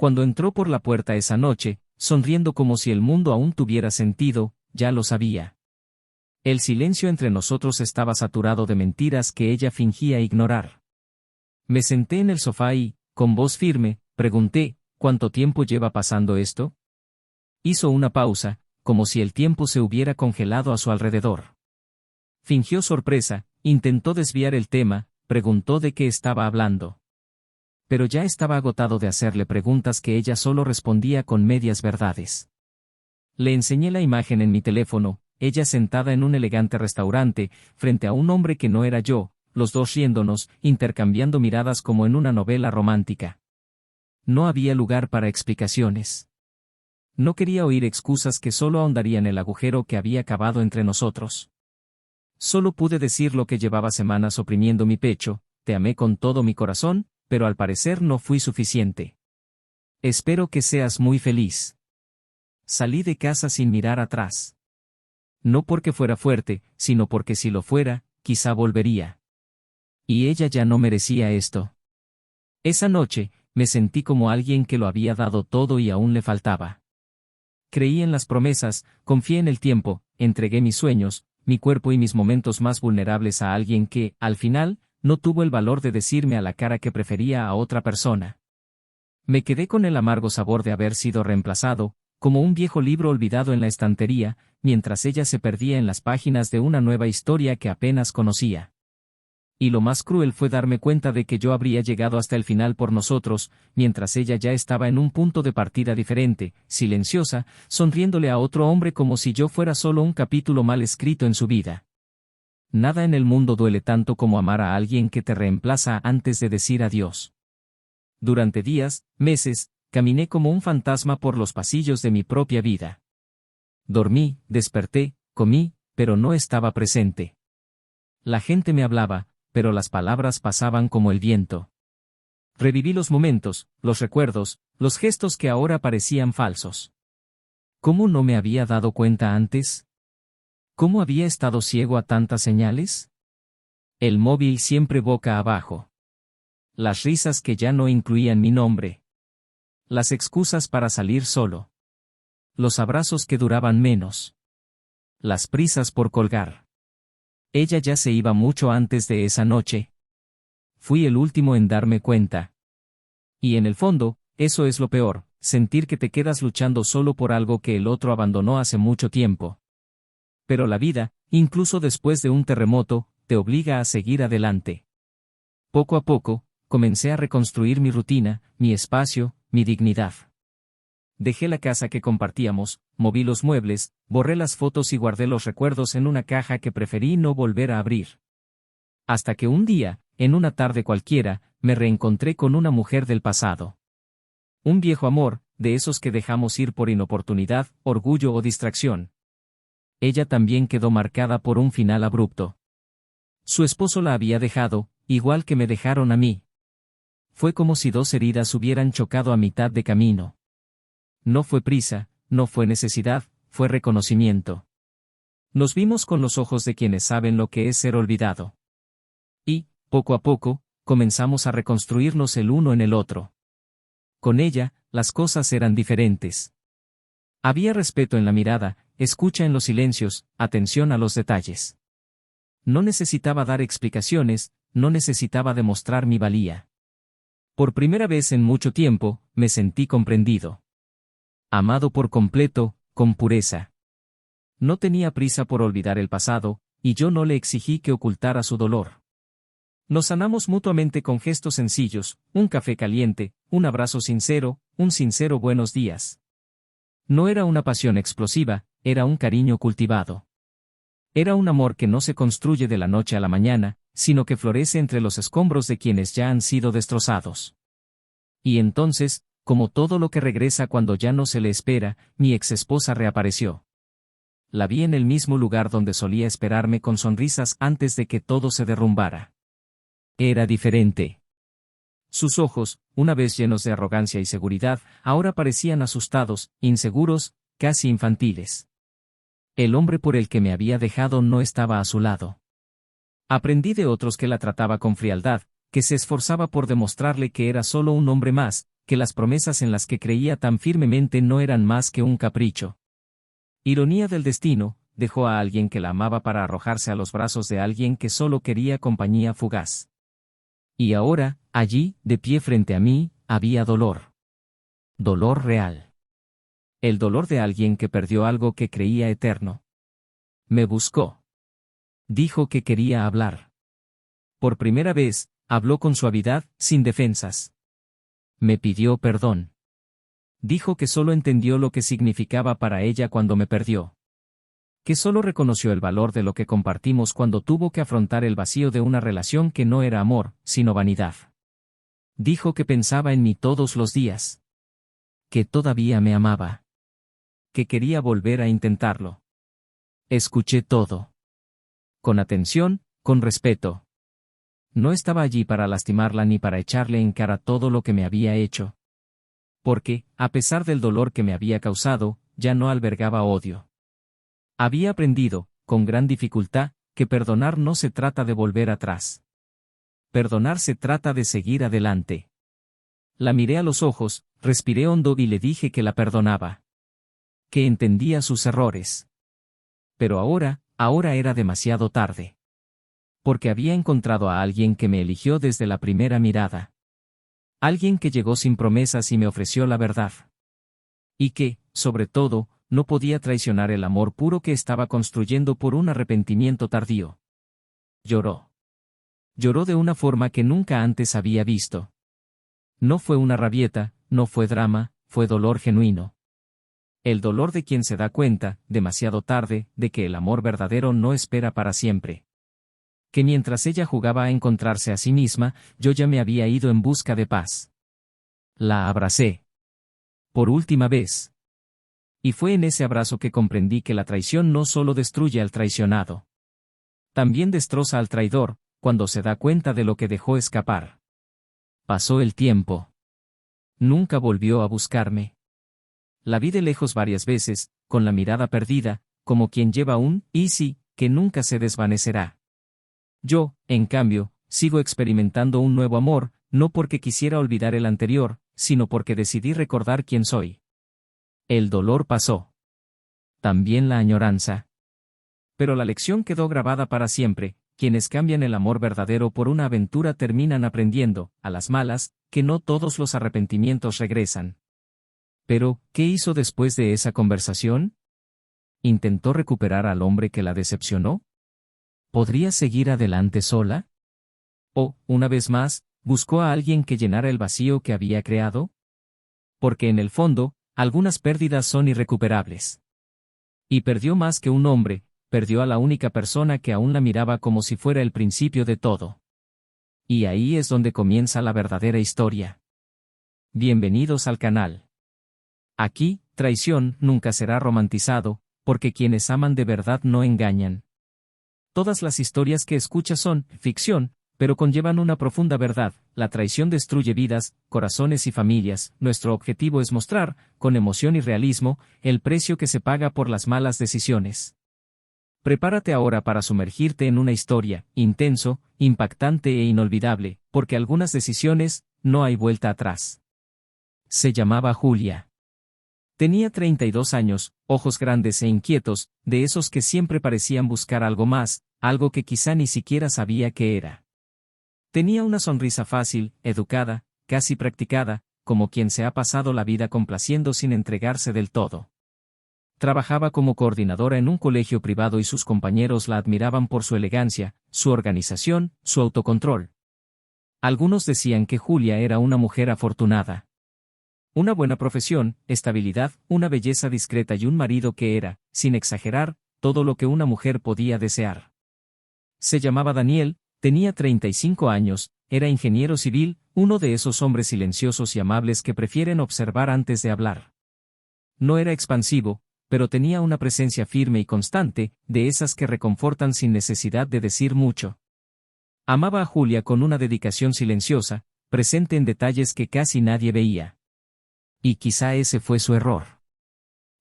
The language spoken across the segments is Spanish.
Cuando entró por la puerta esa noche, sonriendo como si el mundo aún tuviera sentido, ya lo sabía. El silencio entre nosotros estaba saturado de mentiras que ella fingía ignorar. Me senté en el sofá y, con voz firme, pregunté, ¿cuánto tiempo lleva pasando esto? Hizo una pausa, como si el tiempo se hubiera congelado a su alrededor. Fingió sorpresa, intentó desviar el tema, preguntó de qué estaba hablando. Pero ya estaba agotado de hacerle preguntas que ella solo respondía con medias verdades. Le enseñé la imagen en mi teléfono, ella sentada en un elegante restaurante, frente a un hombre que no era yo, los dos riéndonos, intercambiando miradas como en una novela romántica. No había lugar para explicaciones. No quería oír excusas que solo ahondarían el agujero que había cavado entre nosotros. Solo pude decir lo que llevaba semanas oprimiendo mi pecho: te amé con todo mi corazón, pero al parecer no fui suficiente. Espero que seas muy feliz. Salí de casa sin mirar atrás. No porque fuera fuerte, sino porque si lo fuera, quizá volvería. Y ella ya no merecía esto. Esa noche, me sentí como alguien que lo había dado todo y aún le faltaba. Creí en las promesas, confié en el tiempo, entregué mis sueños, mi cuerpo y mis momentos más vulnerables a alguien que, al final, no tuvo el valor de decirme a la cara que prefería a otra persona. Me quedé con el amargo sabor de haber sido reemplazado, como un viejo libro olvidado en la estantería, mientras ella se perdía en las páginas de una nueva historia que apenas conocía. Y lo más cruel fue darme cuenta de que yo habría llegado hasta el final por nosotros, mientras ella ya estaba en un punto de partida diferente, silenciosa, sonriéndole a otro hombre como si yo fuera solo un capítulo mal escrito en su vida. Nada en el mundo duele tanto como amar a alguien que te reemplaza antes de decir adiós. Durante días, meses, caminé como un fantasma por los pasillos de mi propia vida. Dormí, desperté, comí, pero no estaba presente. La gente me hablaba, pero las palabras pasaban como el viento. Reviví los momentos, los recuerdos, los gestos que ahora parecían falsos. ¿Cómo no me había dado cuenta antes? ¿Cómo había estado ciego a tantas señales? El móvil siempre boca abajo. Las risas que ya no incluían mi nombre. Las excusas para salir solo. Los abrazos que duraban menos. Las prisas por colgar. Ella ya se iba mucho antes de esa noche. Fui el último en darme cuenta. Y en el fondo, eso es lo peor, sentir que te quedas luchando solo por algo que el otro abandonó hace mucho tiempo. Pero la vida, incluso después de un terremoto, te obliga a seguir adelante. Poco a poco, comencé a reconstruir mi rutina, mi espacio, mi dignidad. Dejé la casa que compartíamos, moví los muebles, borré las fotos y guardé los recuerdos en una caja que preferí no volver a abrir. Hasta que un día, en una tarde cualquiera, me reencontré con una mujer del pasado. Un viejo amor, de esos que dejamos ir por inoportunidad, orgullo o distracción. Ella también quedó marcada por un final abrupto. Su esposo la había dejado, igual que me dejaron a mí. Fue como si dos heridas hubieran chocado a mitad de camino. No fue prisa, no fue necesidad, fue reconocimiento. Nos vimos con los ojos de quienes saben lo que es ser olvidado. Y, poco a poco, comenzamos a reconstruirnos el uno en el otro. Con ella, las cosas eran diferentes. Había respeto en la mirada, escucha en los silencios, atención a los detalles. No necesitaba dar explicaciones, no necesitaba demostrar mi valía. Por primera vez en mucho tiempo, me sentí comprendido. Amado por completo, con pureza. No tenía prisa por olvidar el pasado, y yo no le exigí que ocultara su dolor. Nos sanamos mutuamente con gestos sencillos, un café caliente, un abrazo sincero, un sincero buenos días. No era una pasión explosiva, era un cariño cultivado. Era un amor que no se construye de la noche a la mañana, sino que florece entre los escombros de quienes ya han sido destrozados. Y entonces, como todo lo que regresa cuando ya no se le espera, mi exesposa reapareció. La vi en el mismo lugar donde solía esperarme con sonrisas antes de que todo se derrumbara. Era diferente. Sus ojos, una vez llenos de arrogancia y seguridad, ahora parecían asustados, inseguros, casi infantiles. El hombre por el que me había dejado no estaba a su lado. Aprendí de otros que la trataba con frialdad, que se esforzaba por demostrarle que era solo un hombre más, que las promesas en las que creía tan firmemente no eran más que un capricho. Ironía del destino, dejó a alguien que la amaba para arrojarse a los brazos de alguien que solo quería compañía fugaz. Y ahora, allí, de pie frente a mí, había dolor. Dolor real. El dolor de alguien que perdió algo que creía eterno. Me buscó. Dijo que quería hablar. Por primera vez, habló con suavidad, sin defensas. Me pidió perdón. Dijo que solo entendió lo que significaba para ella cuando me perdió. Que solo reconoció el valor de lo que compartimos cuando tuvo que afrontar el vacío de una relación que no era amor, sino vanidad. Dijo que pensaba en mí todos los días. Que todavía me amaba. Que quería volver a intentarlo. Escuché todo. Con atención, con respeto. No estaba allí para lastimarla ni para echarle en cara todo lo que me había hecho. Porque, a pesar del dolor que me había causado, ya no albergaba odio. Había aprendido, con gran dificultad, que perdonar no se trata de volver atrás. Perdonar se trata de seguir adelante. La miré a los ojos, respiré hondo y le dije que la perdonaba. Que entendía sus errores. Pero ahora era demasiado tarde. Porque había encontrado a alguien que me eligió desde la primera mirada. Alguien que llegó sin promesas y me ofreció la verdad. Y que, sobre todo, no podía traicionar el amor puro que estaba construyendo por un arrepentimiento tardío. Lloró. Lloró de una forma que nunca antes había visto. No fue una rabieta, no fue drama, fue dolor genuino. El dolor de quien se da cuenta, demasiado tarde, de que el amor verdadero no espera para siempre. Que mientras ella jugaba a encontrarse a sí misma, yo ya me había ido en busca de paz. La abracé. Por última vez. Y fue en ese abrazo que comprendí que la traición no solo destruye al traicionado. También destroza al traidor, cuando se da cuenta de lo que dejó escapar. Pasó el tiempo. Nunca volvió a buscarme. La vi de lejos varias veces, con la mirada perdida, como quien lleva un «y sí», que nunca se desvanecerá. Yo, en cambio, sigo experimentando un nuevo amor, no porque quisiera olvidar el anterior, sino porque decidí recordar quién soy. El dolor pasó. También la añoranza. Pero la lección quedó grabada para siempre: quienes cambian el amor verdadero por una aventura terminan aprendiendo, a las malas, que no todos los arrepentimientos regresan. Pero, ¿qué hizo después de esa conversación? ¿Intentó recuperar al hombre que la decepcionó? ¿Podría seguir adelante sola? ¿O, una vez más, buscó a alguien que llenara el vacío que había creado? Porque en el fondo, algunas pérdidas son irrecuperables. Y perdió más que un hombre, perdió a la única persona que aún la miraba como si fuera el principio de todo. Y ahí es donde comienza la verdadera historia. Bienvenidos al canal. Aquí, traición nunca será romantizado, porque quienes aman de verdad no engañan. Todas las historias que escuchas son ficción, pero conllevan una profunda verdad: la traición destruye vidas, corazones y familias. Nuestro objetivo es mostrar, con emoción y realismo, el precio que se paga por las malas decisiones. Prepárate ahora para sumergirte en una historia, intenso, impactante e inolvidable, porque algunas decisiones, no hay vuelta atrás. Se llamaba Julia. Tenía 32 años, ojos grandes e inquietos, de esos que siempre parecían buscar algo más, algo que quizá ni siquiera sabía qué era. Tenía una sonrisa fácil, educada, casi practicada, como quien se ha pasado la vida complaciendo sin entregarse del todo. Trabajaba como coordinadora en un colegio privado y sus compañeros la admiraban por su elegancia, su organización, su autocontrol. Algunos decían que Julia era una mujer afortunada. Una buena profesión, estabilidad, una belleza discreta y un marido que era, sin exagerar, todo lo que una mujer podía desear. Se llamaba Daniel, tenía 35 años, era ingeniero civil, uno de esos hombres silenciosos y amables que prefieren observar antes de hablar. No era expansivo, pero tenía una presencia firme y constante, de esas que reconfortan sin necesidad de decir mucho. Amaba a Julia con una dedicación silenciosa, presente en detalles que casi nadie veía. Y quizá ese fue su error.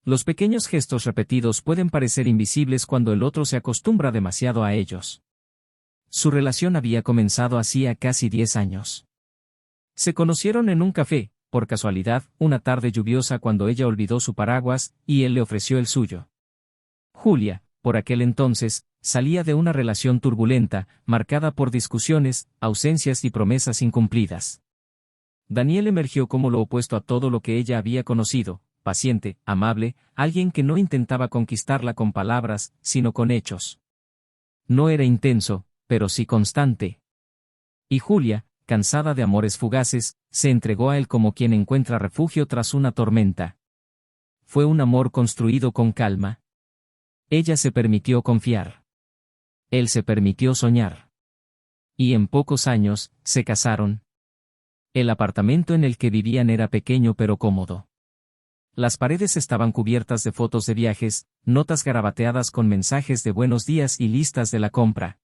Los pequeños gestos repetidos pueden parecer invisibles cuando el otro se acostumbra demasiado a ellos. Su relación había comenzado hacía casi 10 años. Se conocieron en un café, por casualidad, una tarde lluviosa cuando ella olvidó su paraguas, y él le ofreció el suyo. Julia, por aquel entonces, salía de una relación turbulenta, marcada por discusiones, ausencias y promesas incumplidas. Daniel emergió como lo opuesto a todo lo que ella había conocido, paciente, amable, alguien que no intentaba conquistarla con palabras, sino con hechos. No era intenso, pero sí constante. Y Julia, cansada de amores fugaces, se entregó a él como quien encuentra refugio tras una tormenta. Fue un amor construido con calma. Ella se permitió confiar. Él se permitió soñar. Y en pocos años, se casaron. El apartamento en el que vivían era pequeño pero cómodo. Las paredes estaban cubiertas de fotos de viajes, notas garabateadas con mensajes de buenos días y listas de la compra.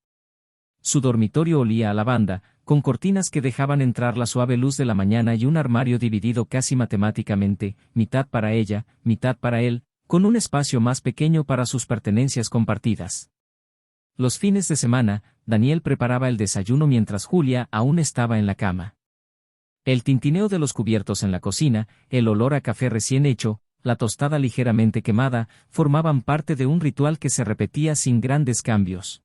Su dormitorio olía a lavanda, con cortinas que dejaban entrar la suave luz de la mañana y un armario dividido casi matemáticamente, mitad para ella, mitad para él, con un espacio más pequeño para sus pertenencias compartidas. Los fines de semana, Daniel preparaba el desayuno mientras Julia aún estaba en la cama. El tintineo de los cubiertos en la cocina, el olor a café recién hecho, la tostada ligeramente quemada, formaban parte de un ritual que se repetía sin grandes cambios.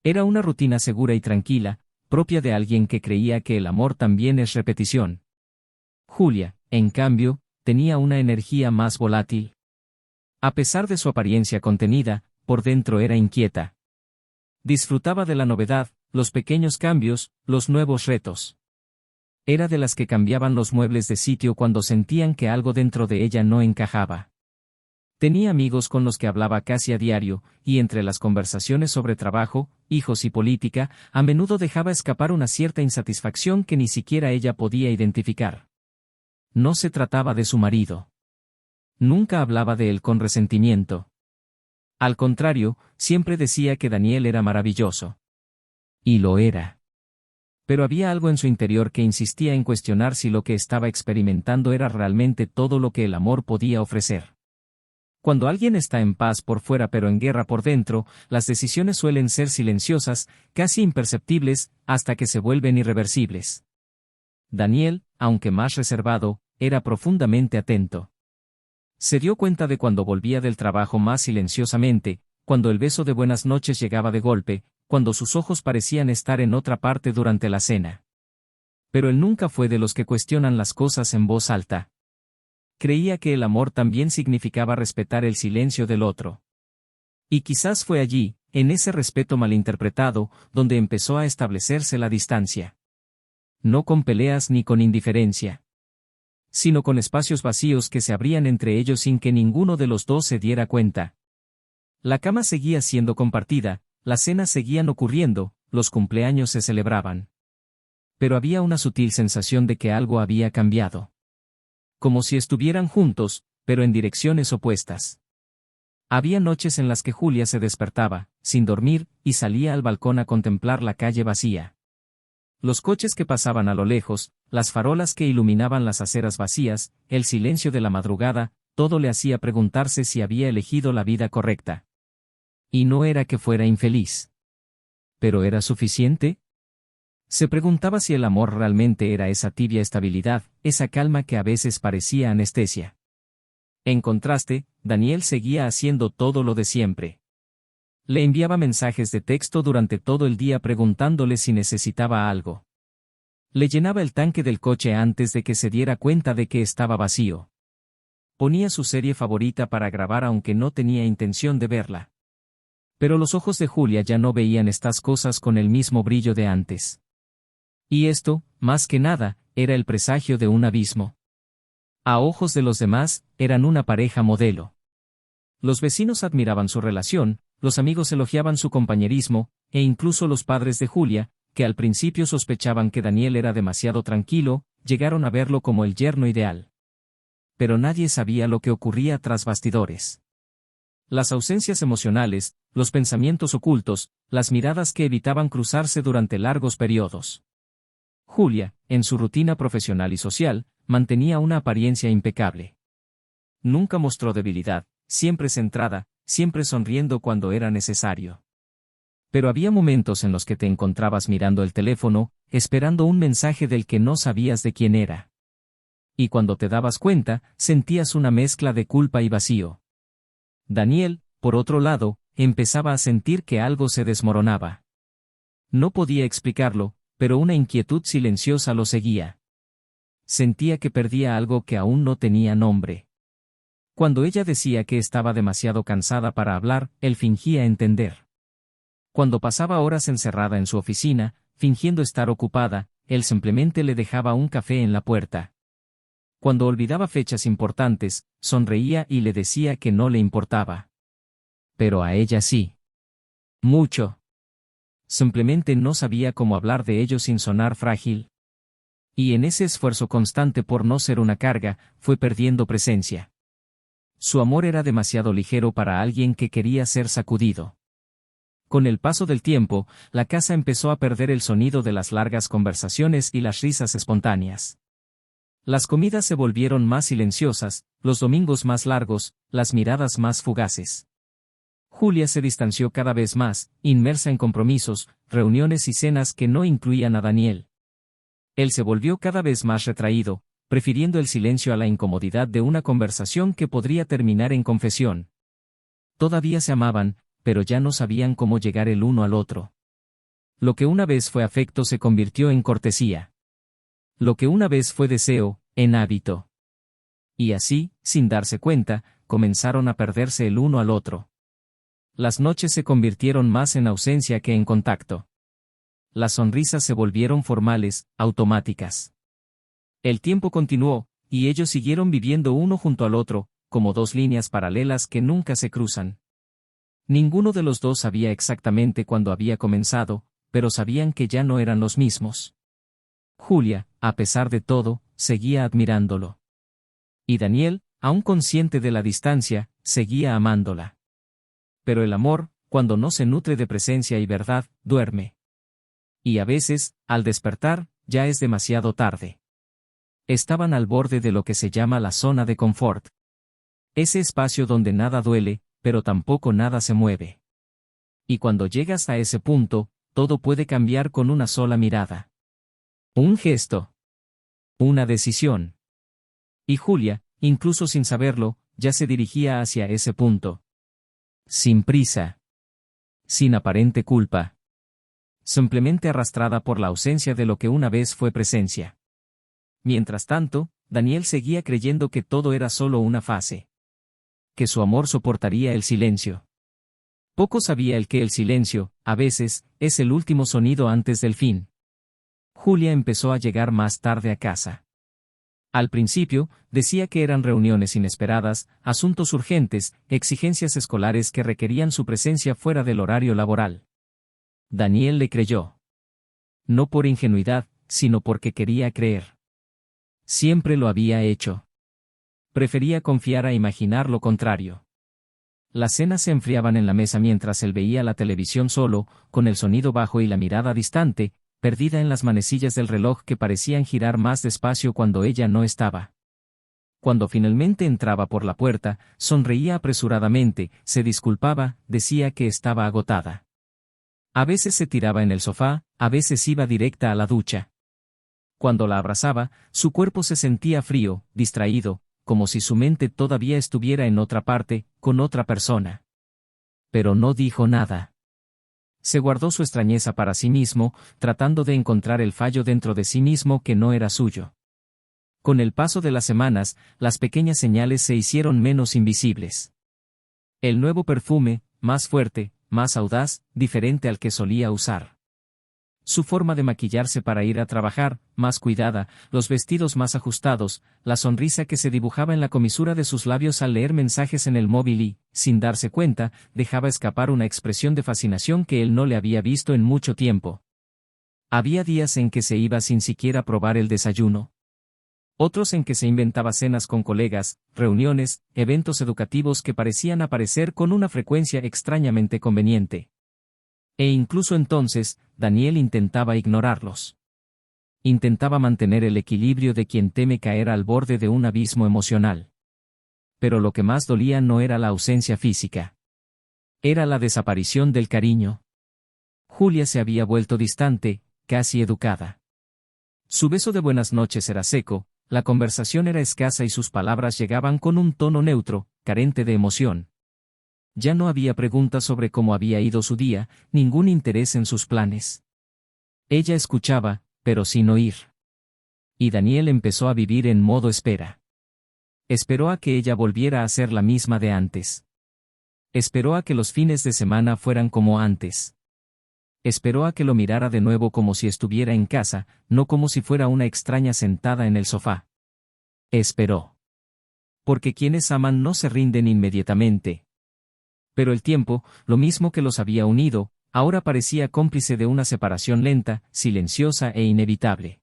Era una rutina segura y tranquila, propia de alguien que creía que el amor también es repetición. Julia, en cambio, tenía una energía más volátil. A pesar de su apariencia contenida, por dentro era inquieta. Disfrutaba de la novedad, los pequeños cambios, los nuevos retos. Era de las que cambiaban los muebles de sitio cuando sentían que algo dentro de ella no encajaba. Tenía amigos con los que hablaba casi a diario, y entre las conversaciones sobre trabajo, hijos y política, a menudo dejaba escapar una cierta insatisfacción que ni siquiera ella podía identificar. No se trataba de su marido. Nunca hablaba de él con resentimiento. Al contrario, siempre decía que Daniel era maravilloso. Y lo era. Pero había algo en su interior que insistía en cuestionar si lo que estaba experimentando era realmente todo lo que el amor podía ofrecer. Cuando alguien está en paz por fuera pero en guerra por dentro, las decisiones suelen ser silenciosas, casi imperceptibles, hasta que se vuelven irreversibles. Daniel, aunque más reservado, era profundamente atento. Se dio cuenta de cuando volvía del trabajo más silenciosamente, cuando el beso de buenas noches llegaba de golpe, cuando sus ojos parecían estar en otra parte durante la cena. Pero él nunca fue de los que cuestionan las cosas en voz alta. Creía que el amor también significaba respetar el silencio del otro. Y quizás fue allí, en ese respeto malinterpretado, donde empezó a establecerse la distancia. No con peleas ni con indiferencia, sino con espacios vacíos que se abrían entre ellos sin que ninguno de los dos se diera cuenta. La cama seguía siendo compartida, las cenas seguían ocurriendo, los cumpleaños se celebraban. Pero había una sutil sensación de que algo había cambiado. Como si estuvieran juntos, pero en direcciones opuestas. Había noches en las que Julia se despertaba, sin dormir, y salía al balcón a contemplar la calle vacía. Los coches que pasaban a lo lejos, las farolas que iluminaban las aceras vacías, el silencio de la madrugada, todo le hacía preguntarse si había elegido la vida correcta. Y no era que fuera infeliz. ¿Pero era suficiente? Se preguntaba si el amor realmente era esa tibia estabilidad, esa calma que a veces parecía anestesia. En contraste, Daniel seguía haciendo todo lo de siempre. Le enviaba mensajes de texto durante todo el día preguntándole si necesitaba algo. Le llenaba el tanque del coche antes de que se diera cuenta de que estaba vacío. Ponía su serie favorita para grabar aunque no tenía intención de verla. Pero los ojos de Julia ya no veían estas cosas con el mismo brillo de antes. Y esto, más que nada, era el presagio de un abismo. A ojos de los demás, eran una pareja modelo. Los vecinos admiraban su relación, los amigos elogiaban su compañerismo, e incluso los padres de Julia, que al principio sospechaban que Daniel era demasiado tranquilo, llegaron a verlo como el yerno ideal. Pero nadie sabía lo que ocurría tras bastidores. Las ausencias emocionales, los pensamientos ocultos, las miradas que evitaban cruzarse durante largos periodos. Julia, en su rutina profesional y social, mantenía una apariencia impecable. Nunca mostró debilidad, siempre centrada, siempre sonriendo cuando era necesario. Pero había momentos en los que te encontrabas mirando el teléfono, esperando un mensaje del que no sabías de quién era. Y cuando te dabas cuenta, sentías una mezcla de culpa y vacío. Daniel, por otro lado, empezaba a sentir que algo se desmoronaba. No podía explicarlo, pero una inquietud silenciosa lo seguía. Sentía que perdía algo que aún no tenía nombre. Cuando ella decía que estaba demasiado cansada para hablar, él fingía entender. Cuando pasaba horas encerrada en su oficina, fingiendo estar ocupada, él simplemente le dejaba un café en la puerta. Cuando olvidaba fechas importantes, sonreía y le decía que no le importaba. Pero a ella sí. Mucho. Simplemente no sabía cómo hablar de ello sin sonar frágil. Y en ese esfuerzo constante por no ser una carga, fue perdiendo presencia. Su amor era demasiado ligero para alguien que quería ser sacudido. Con el paso del tiempo, la casa empezó a perder el sonido de las largas conversaciones y las risas espontáneas. Las comidas se volvieron más silenciosas, los domingos más largos, las miradas más fugaces. Julia se distanció cada vez más, inmersa en compromisos, reuniones y cenas que no incluían a Daniel. Él se volvió cada vez más retraído, prefiriendo el silencio a la incomodidad de una conversación que podría terminar en confesión. Todavía se amaban, pero ya no sabían cómo llegar el uno al otro. Lo que una vez fue afecto se convirtió en cortesía. Lo que una vez fue deseo, en hábito. Y así, sin darse cuenta, comenzaron a perderse el uno al otro. Las noches se convirtieron más en ausencia que en contacto. Las sonrisas se volvieron formales, automáticas. El tiempo continuó, y ellos siguieron viviendo uno junto al otro, como dos líneas paralelas que nunca se cruzan. Ninguno de los dos sabía exactamente cuándo había comenzado, pero sabían que ya no eran los mismos. Julia, a pesar de todo, seguía admirándolo. Y Daniel, aún consciente de la distancia, seguía amándola. Pero el amor, cuando no se nutre de presencia y verdad, duerme. Y a veces, al despertar, ya es demasiado tarde. Estaban al borde de lo que se llama la zona de confort. Ese espacio donde nada duele, pero tampoco nada se mueve. Y cuando llegas a ese punto, todo puede cambiar con una sola mirada. Un gesto. Una decisión. Y Julia, incluso sin saberlo, ya se dirigía hacia ese punto. Sin prisa. Sin aparente culpa. Simplemente arrastrada por la ausencia de lo que una vez fue presencia. Mientras tanto, Daniel seguía creyendo que todo era solo una fase. Que su amor soportaría el silencio. Poco sabía él que el silencio, a veces, es el último sonido antes del fin. Julia empezó a llegar más tarde a casa. Al principio, decía que eran reuniones inesperadas, asuntos urgentes, exigencias escolares que requerían su presencia fuera del horario laboral. Daniel le creyó. No por ingenuidad, sino porque quería creer. Siempre lo había hecho. Prefería confiar a imaginar lo contrario. Las cenas se enfriaban en la mesa mientras él veía la televisión solo, con el sonido bajo y la mirada distante, perdida en las manecillas del reloj que parecían girar más despacio cuando ella no estaba. Cuando finalmente entraba por la puerta, sonreía apresuradamente, se disculpaba, decía que estaba agotada. A veces se tiraba en el sofá, a veces iba directa a la ducha. Cuando la abrazaba, su cuerpo se sentía frío, distraído, como si su mente todavía estuviera en otra parte, con otra persona. Pero no dijo nada. Se guardó su extrañeza para sí mismo, tratando de encontrar el fallo dentro de sí mismo que no era suyo. Con el paso de las semanas, las pequeñas señales se hicieron menos invisibles. El nuevo perfume, más fuerte, más audaz, diferente al que solía usar. Su forma de maquillarse para ir a trabajar, más cuidada, los vestidos más ajustados, la sonrisa que se dibujaba en la comisura de sus labios al leer mensajes en el móvil y, sin darse cuenta, dejaba escapar una expresión de fascinación que él no le había visto en mucho tiempo. Había días en que se iba sin siquiera probar el desayuno. Otros en que se inventaba cenas con colegas, reuniones, eventos educativos que parecían aparecer con una frecuencia extrañamente conveniente. E incluso entonces, Daniel intentaba ignorarlos. Intentaba mantener el equilibrio de quien teme caer al borde de un abismo emocional. Pero lo que más dolía no era la ausencia física. Era la desaparición del cariño. Julia se había vuelto distante, casi educada. Su beso de buenas noches era seco, La conversación era escasa y sus palabras llegaban con un tono neutro, carente de emoción. Ya no había preguntas sobre cómo había ido su día, ningún interés en sus planes. Ella escuchaba, pero sin oír. Y Daniel empezó a vivir en modo espera. Esperó a que ella volviera a ser la misma de antes. Esperó a que los fines de semana fueran como antes. Esperó a que lo mirara de nuevo como si estuviera en casa, no como si fuera una extraña sentada en el sofá. Esperó. Porque quienes aman no se rinden inmediatamente. Pero el tiempo, lo mismo que los había unido, ahora parecía cómplice de una separación lenta, silenciosa e inevitable.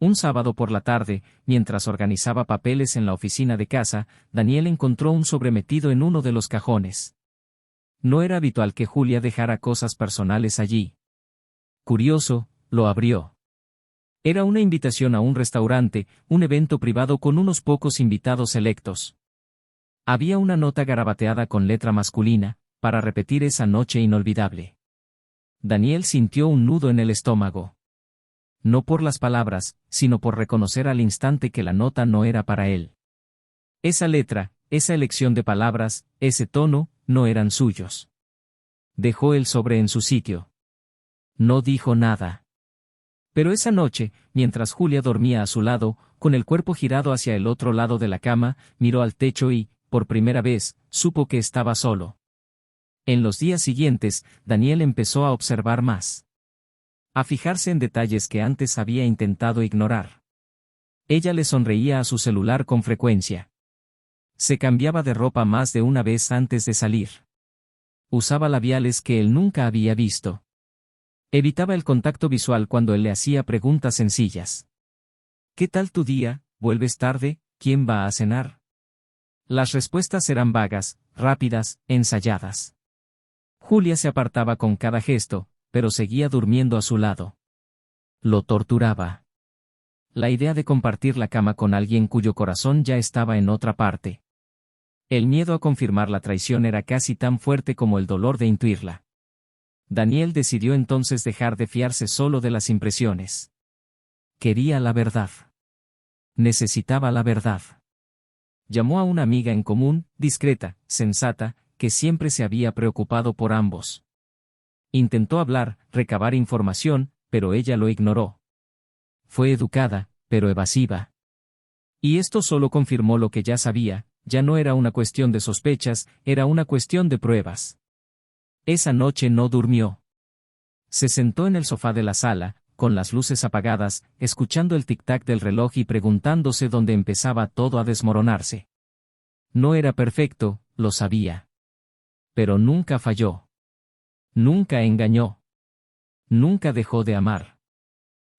Un sábado por la tarde, mientras organizaba papeles en la oficina de casa, Daniel encontró un sobre metido en uno de los cajones. No era habitual que Julia dejara cosas personales allí. Curioso, lo abrió. Era una invitación a un restaurante, un evento privado con unos pocos invitados selectos. Había una nota garabateada con letra masculina, para repetir esa noche inolvidable. Daniel sintió un nudo en el estómago. No por las palabras, sino por reconocer al instante que la nota no era para él. Esa letra, esa elección de palabras, ese tono, no eran suyos. Dejó el sobre en su sitio. No dijo nada. Pero esa noche, mientras Julia dormía a su lado, con el cuerpo girado hacia el otro lado de la cama, miró al techo y, por primera vez, supo que estaba solo. En los días siguientes, Daniel empezó a observar más. A fijarse en detalles que antes había intentado ignorar. Ella le sonreía a su celular con frecuencia. Se cambiaba de ropa más de una vez antes de salir. Usaba labiales que él nunca había visto. Evitaba el contacto visual cuando él le hacía preguntas sencillas. ¿Qué tal tu día? ¿Vuelves tarde? ¿Quién va a cenar? Las respuestas eran vagas, rápidas, ensayadas. Julia se apartaba con cada gesto, pero seguía durmiendo a su lado. Lo torturaba. La idea de compartir la cama con alguien cuyo corazón ya estaba en otra parte. El miedo a confirmar la traición era casi tan fuerte como el dolor de intuirla. Daniel decidió entonces dejar de fiarse solo de las impresiones. Quería la verdad. Necesitaba la verdad. Llamó a una amiga en común, discreta, sensata, que siempre se había preocupado por ambos. Intentó hablar, recabar información, pero ella lo ignoró. Fue educada, pero evasiva. Y esto solo confirmó lo que ya sabía, ya no era una cuestión de sospechas, era una cuestión de pruebas. Esa noche no durmió. Se sentó en el sofá de la sala, con las luces apagadas, escuchando el tic-tac del reloj y preguntándose dónde empezaba todo a desmoronarse. No era perfecto, lo sabía. Pero nunca falló. Nunca engañó. Nunca dejó de amar.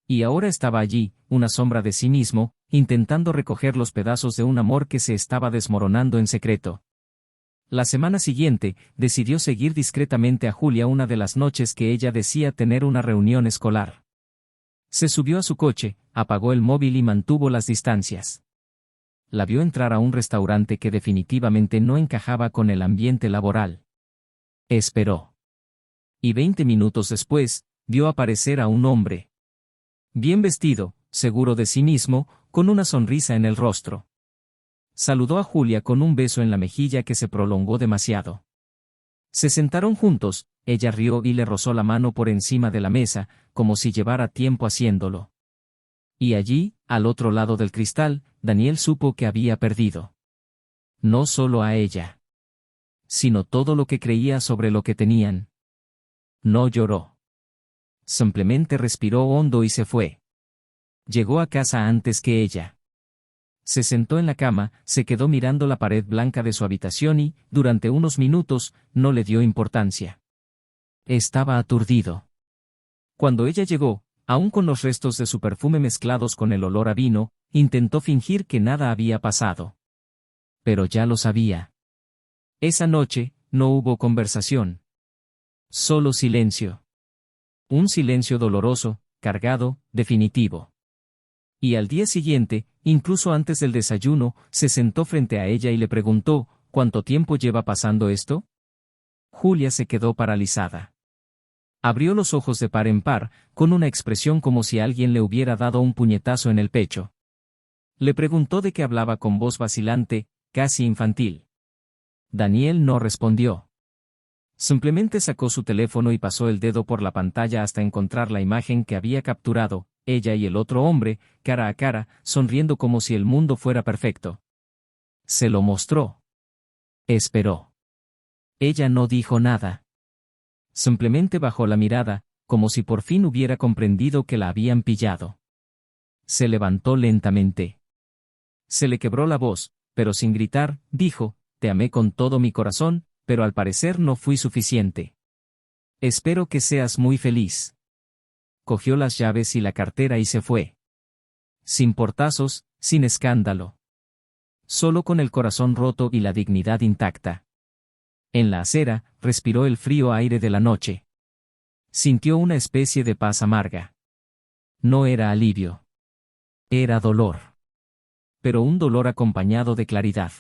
Y ahora estaba allí, una sombra de sí mismo, intentando recoger los pedazos de un amor que se estaba desmoronando en secreto. La semana siguiente, decidió seguir discretamente a Julia una de las noches que ella decía tener una reunión escolar. Se subió a su coche, apagó el móvil y mantuvo las distancias. La vio entrar a un restaurante que definitivamente no encajaba con el ambiente laboral. Esperó. Y 20 minutos después, vio aparecer a un hombre. Bien vestido, seguro de sí mismo, con una sonrisa en el rostro. Saludó a Julia con un beso en la mejilla que se prolongó demasiado. Se sentaron juntos, ella rió y le rozó la mano por encima de la mesa, como si llevara tiempo haciéndolo. Y allí, al otro lado del cristal, Daniel supo que había perdido. No solo a ella, sino todo lo que creía sobre lo que tenían. No lloró. Simplemente respiró hondo y se fue. Llegó a casa antes que ella. Se sentó en la cama, se quedó mirando la pared blanca de su habitación y, durante unos minutos, no le dio importancia. Estaba aturdido. Cuando ella llegó, aún con los restos de su perfume mezclados con el olor a vino, intentó fingir que nada había pasado. Pero ya lo sabía. Esa noche, no hubo conversación. Solo silencio. Un silencio doloroso, cargado, definitivo. Y al día siguiente, incluso antes del desayuno, se sentó frente a ella y le preguntó, ¿cuánto tiempo lleva pasando esto? Julia se quedó paralizada. Abrió los ojos de par en par, con una expresión como si alguien le hubiera dado un puñetazo en el pecho. Le preguntó de qué hablaba con voz vacilante, casi infantil. Daniel no respondió. Simplemente sacó su teléfono y pasó el dedo por la pantalla hasta encontrar la imagen que había capturado, ella y el otro hombre, cara a cara, sonriendo como si el mundo fuera perfecto. Se lo mostró. Esperó. Ella no dijo nada. Simplemente bajó la mirada, como si por fin hubiera comprendido que la habían pillado. Se levantó lentamente. Se le quebró la voz, pero sin gritar, dijo, «Te amé con todo mi corazón, pero al parecer no fui suficiente. Espero que seas muy feliz». Cogió las llaves y la cartera y se fue. Sin portazos, sin escándalo. Solo con el corazón roto y la dignidad intacta. En la acera, respiró el frío aire de la noche. Sintió una especie de paz amarga. No era alivio. Era dolor. Pero un dolor acompañado de claridad.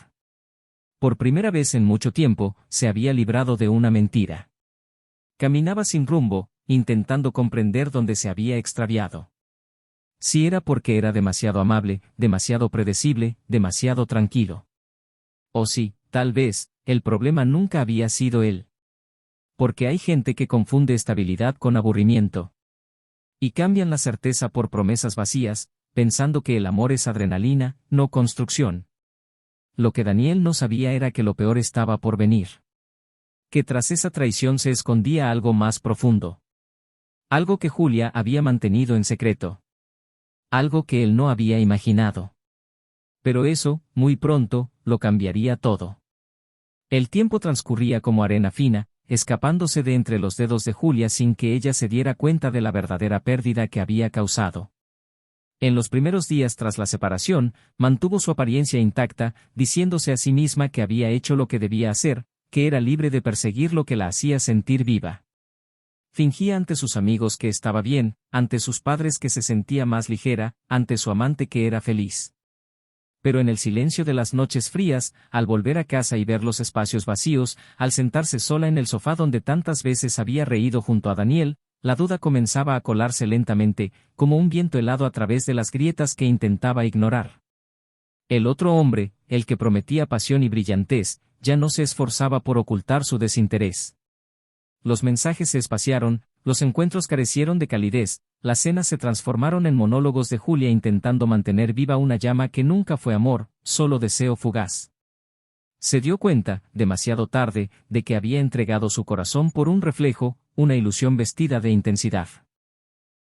Por primera vez en mucho tiempo, se había librado de una mentira. Caminaba sin rumbo, intentando comprender dónde se había extraviado. Si era porque era demasiado amable, demasiado predecible, demasiado tranquilo. O si, tal vez, el problema nunca había sido él. Porque hay gente que confunde estabilidad con aburrimiento. Y cambian la certeza por promesas vacías, pensando que el amor es adrenalina, no construcción. Lo que Daniel no sabía era que lo peor estaba por venir. Que tras esa traición se escondía algo más profundo. Algo que Julia había mantenido en secreto. Algo que él no había imaginado. Pero eso, muy pronto, lo cambiaría todo. El tiempo transcurría como arena fina, escapándose de entre los dedos de Julia sin que ella se diera cuenta de la verdadera pérdida que había causado. En los primeros días tras la separación, mantuvo su apariencia intacta, diciéndose a sí misma que había hecho lo que debía hacer, que era libre de perseguir lo que la hacía sentir viva. Fingía ante sus amigos que estaba bien, ante sus padres que se sentía más ligera, ante su amante que era feliz. Pero en el silencio de las noches frías, al volver a casa y ver los espacios vacíos, al sentarse sola en el sofá donde tantas veces había reído junto a Daniel, la duda comenzaba a colarse lentamente, como un viento helado a través de las grietas que intentaba ignorar. El otro hombre, el que prometía pasión y brillantez, ya no se esforzaba por ocultar su desinterés. Los mensajes se espaciaron, los encuentros carecieron de calidez, las cenas se transformaron en monólogos de Julia intentando mantener viva una llama que nunca fue amor, solo deseo fugaz. Se dio cuenta, demasiado tarde, de que había entregado su corazón por un reflejo, una ilusión vestida de intensidad.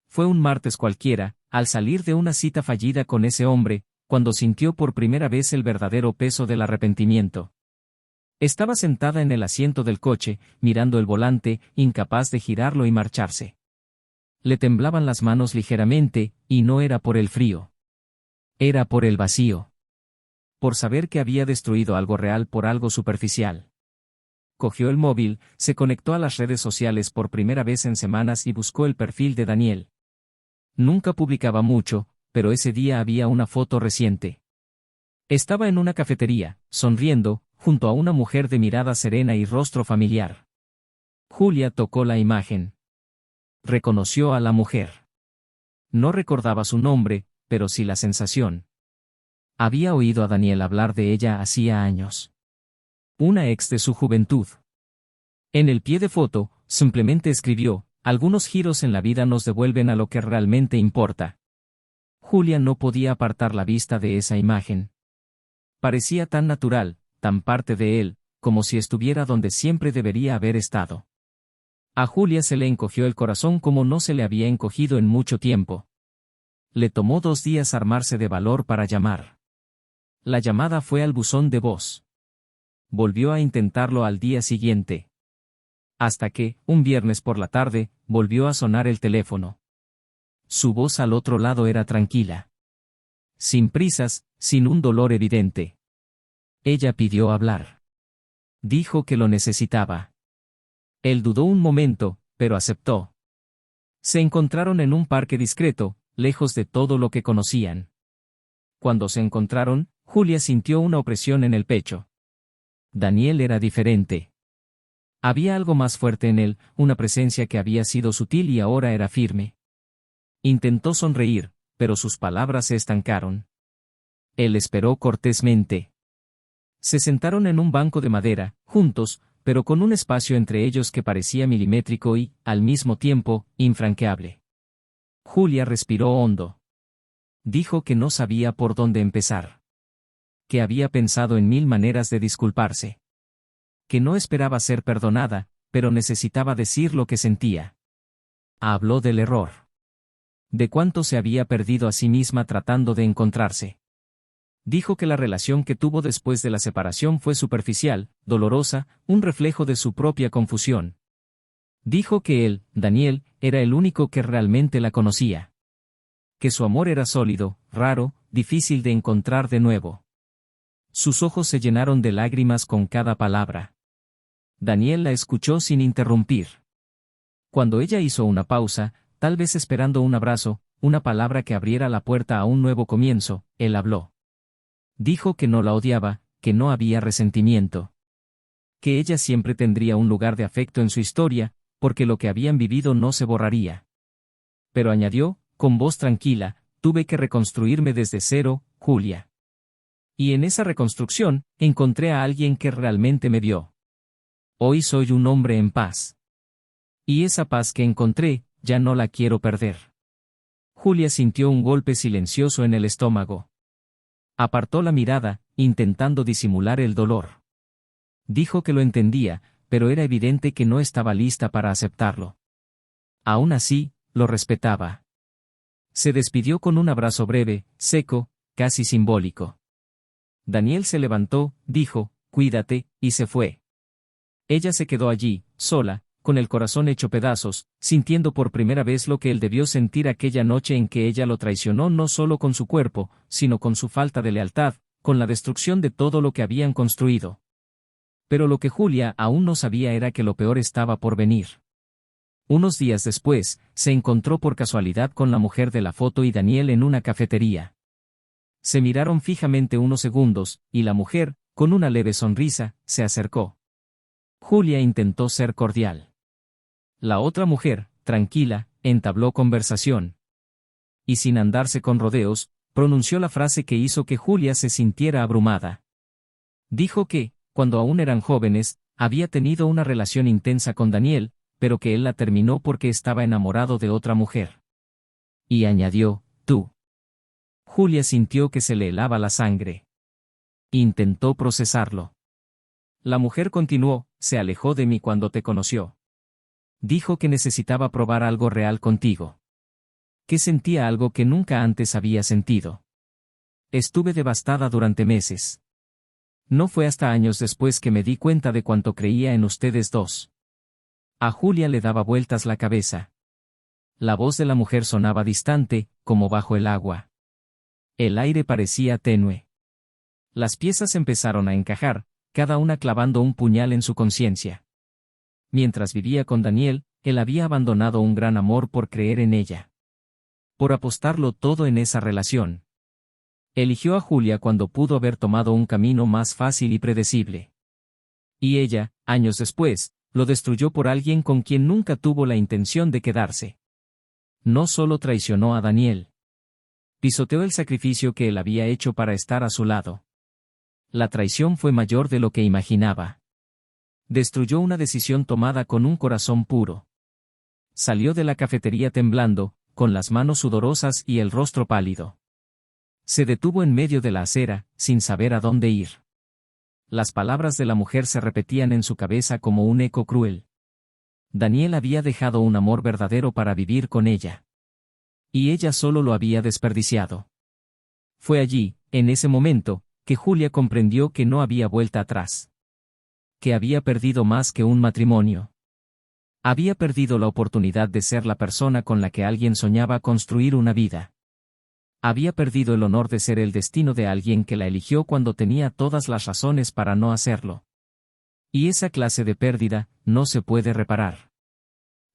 Fue un martes cualquiera, al salir de una cita fallida con ese hombre, cuando sintió por primera vez el verdadero peso del arrepentimiento. Estaba sentada en el asiento del coche, mirando el volante, incapaz de girarlo y marcharse. Le temblaban las manos ligeramente, y no era por el frío. Era por el vacío. Por saber que había destruido algo real por algo superficial. Cogió el móvil, se conectó a las redes sociales por primera vez en semanas y buscó el perfil de Daniel. Nunca publicaba mucho, pero ese día había una foto reciente. Estaba en una cafetería, sonriendo, junto a una mujer de mirada serena y rostro familiar. Julia tocó la imagen. Reconoció a la mujer. No recordaba su nombre, pero sí la sensación. Había oído a Daniel hablar de ella hacía años. Una ex de su juventud. En el pie de foto, simplemente escribió, algunos giros en la vida nos devuelven a lo que realmente importa. Julia no podía apartar la vista de esa imagen. Parecía tan natural, tan parte de él, como si estuviera donde siempre debería haber estado. A Julia se le encogió el corazón como no se le había encogido en mucho tiempo. Le tomó 2 días armarse de valor para llamar. La llamada fue al buzón de voz. Volvió a intentarlo al día siguiente. Hasta que, un viernes por la tarde, volvió a sonar el teléfono. Su voz al otro lado era tranquila. Sin prisas, sin un dolor evidente. Ella pidió hablar. Dijo que lo necesitaba. Él dudó un momento, pero aceptó. Se encontraron en un parque discreto, lejos de todo lo que conocían. Cuando se encontraron, Julia sintió una opresión en el pecho. Daniel era diferente. Había algo más fuerte en él, una presencia que había sido sutil y ahora era firme. Intentó sonreír, pero sus palabras se estancaron. Él esperó cortésmente. Se sentaron en un banco de madera, juntos, pero con un espacio entre ellos que parecía milimétrico y, al mismo tiempo, infranqueable. Julia respiró hondo. Dijo que no sabía por dónde empezar. Que había pensado en 1000 maneras de disculparse. Que no esperaba ser perdonada, pero necesitaba decir lo que sentía. Habló del error. De cuánto se había perdido a sí misma tratando de encontrarse. Dijo que la relación que tuvo después de la separación fue superficial, dolorosa, un reflejo de su propia confusión. Dijo que él, Daniel, era el único que realmente la conocía. Que su amor era sólido, raro, difícil de encontrar de nuevo. Sus ojos se llenaron de lágrimas con cada palabra. Daniel la escuchó sin interrumpir. Cuando ella hizo una pausa, tal vez esperando un abrazo, una palabra que abriera la puerta a un nuevo comienzo, él habló. Dijo que no la odiaba, que no había resentimiento. Que ella siempre tendría un lugar de afecto en su historia, porque lo que habían vivido no se borraría. Pero añadió, con voz tranquila, tuve que reconstruirme desde cero, Julia. Y en esa reconstrucción, encontré a alguien que realmente me vio. Hoy soy un hombre en paz. Y esa paz que encontré, ya no la quiero perder. Julia sintió un golpe silencioso en el estómago. Apartó la mirada, intentando disimular el dolor. Dijo que lo entendía, pero era evidente que no estaba lista para aceptarlo. Aún así, lo respetaba. Se despidió con un abrazo breve, seco, casi simbólico. Daniel se levantó, dijo, cuídate, y se fue. Ella se quedó allí, sola, con el corazón hecho pedazos, sintiendo por primera vez lo que él debió sentir aquella noche en que ella lo traicionó no solo con su cuerpo, sino con su falta de lealtad, con la destrucción de todo lo que habían construido. Pero lo que Julia aún no sabía era que lo peor estaba por venir. Unos días después, se encontró por casualidad con la mujer de la foto y Daniel en una cafetería. Se miraron fijamente unos segundos, y la mujer, con una leve sonrisa, se acercó. Julia intentó ser cordial. La otra mujer, tranquila, entabló conversación. Y sin andarse con rodeos, pronunció la frase que hizo que Julia se sintiera abrumada. Dijo que, cuando aún eran jóvenes, había tenido una relación intensa con Daniel, pero que él la terminó porque estaba enamorado de otra mujer. Y añadió, tú. Julia sintió que se le helaba la sangre. Intentó procesarlo. La mujer continuó, se alejó de mí cuando te conoció. Dijo que necesitaba probar algo real contigo. Que sentía algo que nunca antes había sentido. Estuve devastada durante meses. No fue hasta años después que me di cuenta de cuánto creía en ustedes dos. A Julia le daba vueltas la cabeza. La voz de la mujer sonaba distante, como bajo el agua. El aire parecía tenue. Las piezas empezaron a encajar, cada una clavando un puñal en su conciencia. Mientras vivía con Daniel, él había abandonado un gran amor por creer en ella. Por apostarlo todo en esa relación. Eligió a Julia cuando pudo haber tomado un camino más fácil y predecible. Y ella, años después, lo destruyó por alguien con quien nunca tuvo la intención de quedarse. No solo traicionó a Daniel. Pisoteó el sacrificio que él había hecho para estar a su lado. La traición fue mayor de lo que imaginaba. Destruyó una decisión tomada con un corazón puro. Salió de la cafetería temblando, con las manos sudorosas y el rostro pálido. Se detuvo en medio de la acera, sin saber a dónde ir. Las palabras de la mujer se repetían en su cabeza como un eco cruel. Daniel había dejado un amor verdadero para vivir con ella. Y ella solo lo había desperdiciado. Fue allí, en ese momento, que Julia comprendió que no había vuelta atrás. Que había perdido más que un matrimonio. Había perdido la oportunidad de ser la persona con la que alguien soñaba construir una vida. Había perdido el honor de ser el destino de alguien que la eligió cuando tenía todas las razones para no hacerlo. Y esa clase de pérdida, no se puede reparar.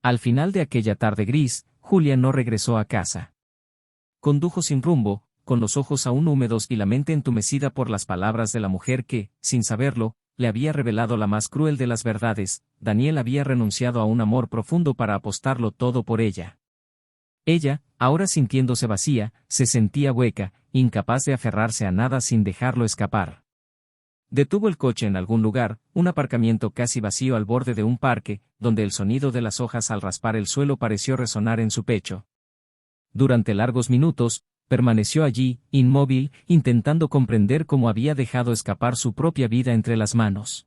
Al final de aquella tarde gris, Julia no regresó a casa. Condujo sin rumbo, con los ojos aún húmedos y la mente entumecida por las palabras de la mujer que, sin saberlo, le había revelado la más cruel de las verdades. Daniel había renunciado a un amor profundo para apostarlo todo por ella. Ella, ahora sintiéndose vacía, se sentía hueca, incapaz de aferrarse a nada sin dejarlo escapar. Detuvo el coche en algún lugar, un aparcamiento casi vacío al borde de un parque, donde el sonido de las hojas al raspar el suelo pareció resonar en su pecho. Durante largos minutos, permaneció allí, inmóvil, intentando comprender cómo había dejado escapar su propia vida entre las manos.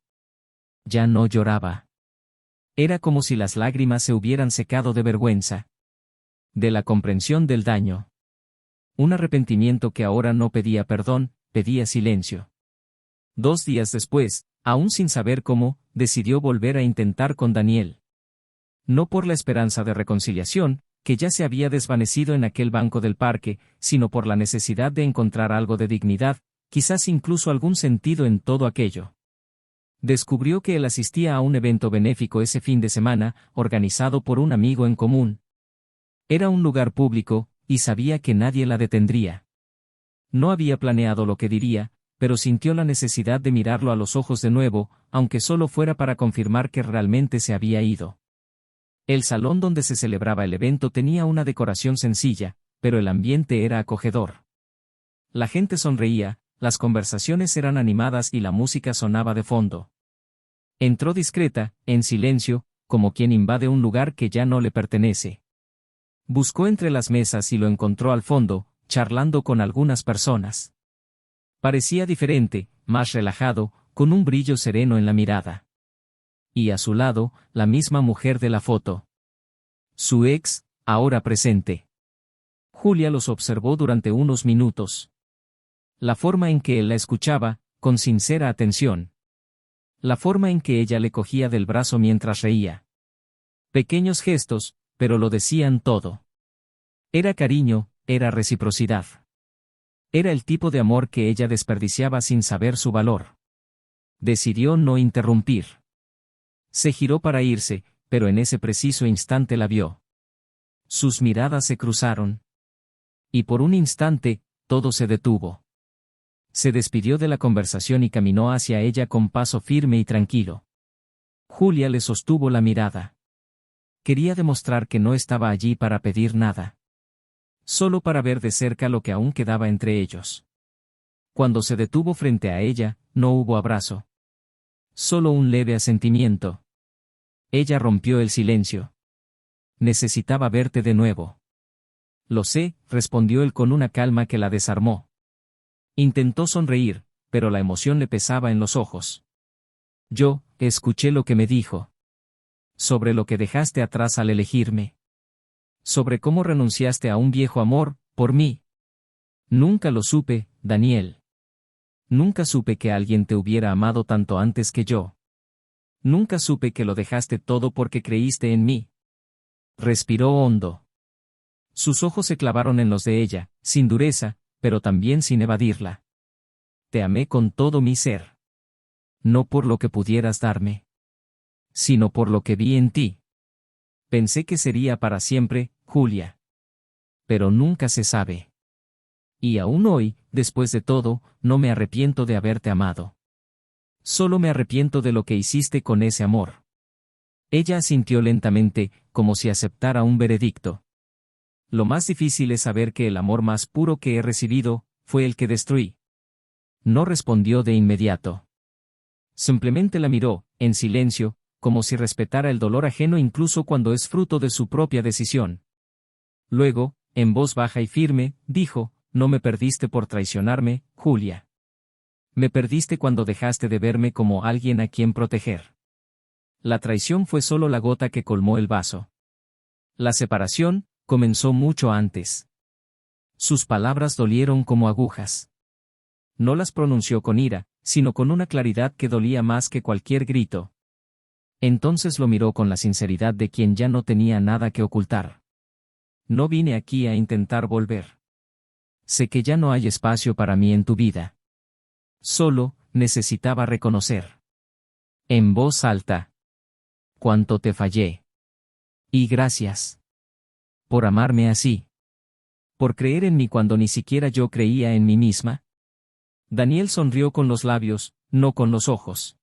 Ya no lloraba. Era como si las lágrimas se hubieran secado de vergüenza. De la comprensión del daño. Un arrepentimiento que ahora no pedía perdón, pedía silencio. 2 días después, aún sin saber cómo, decidió volver a intentar con Daniel. No por la esperanza de reconciliación, que ya se había desvanecido en aquel banco del parque, sino por la necesidad de encontrar algo de dignidad, quizás incluso algún sentido en todo aquello. Descubrió que él asistía a un evento benéfico ese fin de semana, organizado por un amigo en común. Era un lugar público, y sabía que nadie la detendría. No había planeado lo que diría, pero sintió la necesidad de mirarlo a los ojos de nuevo, aunque solo fuera para confirmar que realmente se había ido. El salón donde se celebraba el evento tenía una decoración sencilla, pero el ambiente era acogedor. La gente sonreía, las conversaciones eran animadas y la música sonaba de fondo. Entró discreta, en silencio, como quien invade un lugar que ya no le pertenece. Buscó entre las mesas y lo encontró al fondo, charlando con algunas personas. Parecía diferente, más relajado, con un brillo sereno en la mirada. Y a su lado, la misma mujer de la foto. Su ex, ahora presente. Julia los observó durante unos minutos. La forma en que él la escuchaba, con sincera atención. La forma en que ella le cogía del brazo mientras reía. Pequeños gestos, pero lo decían todo. Era cariño, era reciprocidad. Era el tipo de amor que ella desperdiciaba sin saber su valor. Decidió no interrumpir. Se giró para irse, pero en ese preciso instante la vio. Sus miradas se cruzaron. Y por un instante, todo se detuvo. Se despidió de la conversación y caminó hacia ella con paso firme y tranquilo. Julia le sostuvo la mirada. Quería demostrar que no estaba allí para pedir nada. Solo para ver de cerca lo que aún quedaba entre ellos. Cuando se detuvo frente a ella, no hubo abrazo. Solo un leve asentimiento. Ella rompió el silencio. Necesitaba verte de nuevo. Lo sé, respondió él con una calma que la desarmó. Intentó sonreír, pero la emoción le pesaba en los ojos. Yo, escuché lo que me dijo. Sobre lo que dejaste atrás al elegirme. Sobre cómo renunciaste a un viejo amor, por mí. Nunca lo supe, Daniel. Nunca supe que alguien te hubiera amado tanto antes que yo. Nunca supe que lo dejaste todo porque creíste en mí. Respiró hondo. Sus ojos se clavaron en los de ella, sin dureza, pero también sin evadirla. Te amé con todo mi ser. No por lo que pudieras darme, sino por lo que vi en ti. Pensé que sería para siempre, Julia. Pero nunca se sabe. Y aún hoy, después de todo, no me arrepiento de haberte amado. Solo me arrepiento de lo que hiciste con ese amor. Ella asintió lentamente, como si aceptara un veredicto. Lo más difícil es saber que el amor más puro que he recibido, fue el que destruí. No respondió de inmediato. Simplemente la miró, en silencio, como si respetara el dolor ajeno incluso cuando es fruto de su propia decisión. Luego, en voz baja y firme, dijo, no me perdiste por traicionarme, Julia. Me perdiste cuando dejaste de verme como alguien a quien proteger. La traición fue solo la gota que colmó el vaso. La separación, comenzó mucho antes. Sus palabras dolieron como agujas. No las pronunció con ira, sino con una claridad que dolía más que cualquier grito. Entonces lo miró con la sinceridad de quien ya no tenía nada que ocultar. No vine aquí a intentar volver. Sé que ya no hay espacio para mí en tu vida. Solo, necesitaba reconocer. En voz alta. Cuánto te fallé. Y gracias. Por amarme así. Por creer en mí cuando ni siquiera yo creía en mí misma. Daniel sonrió con los labios, no con los ojos.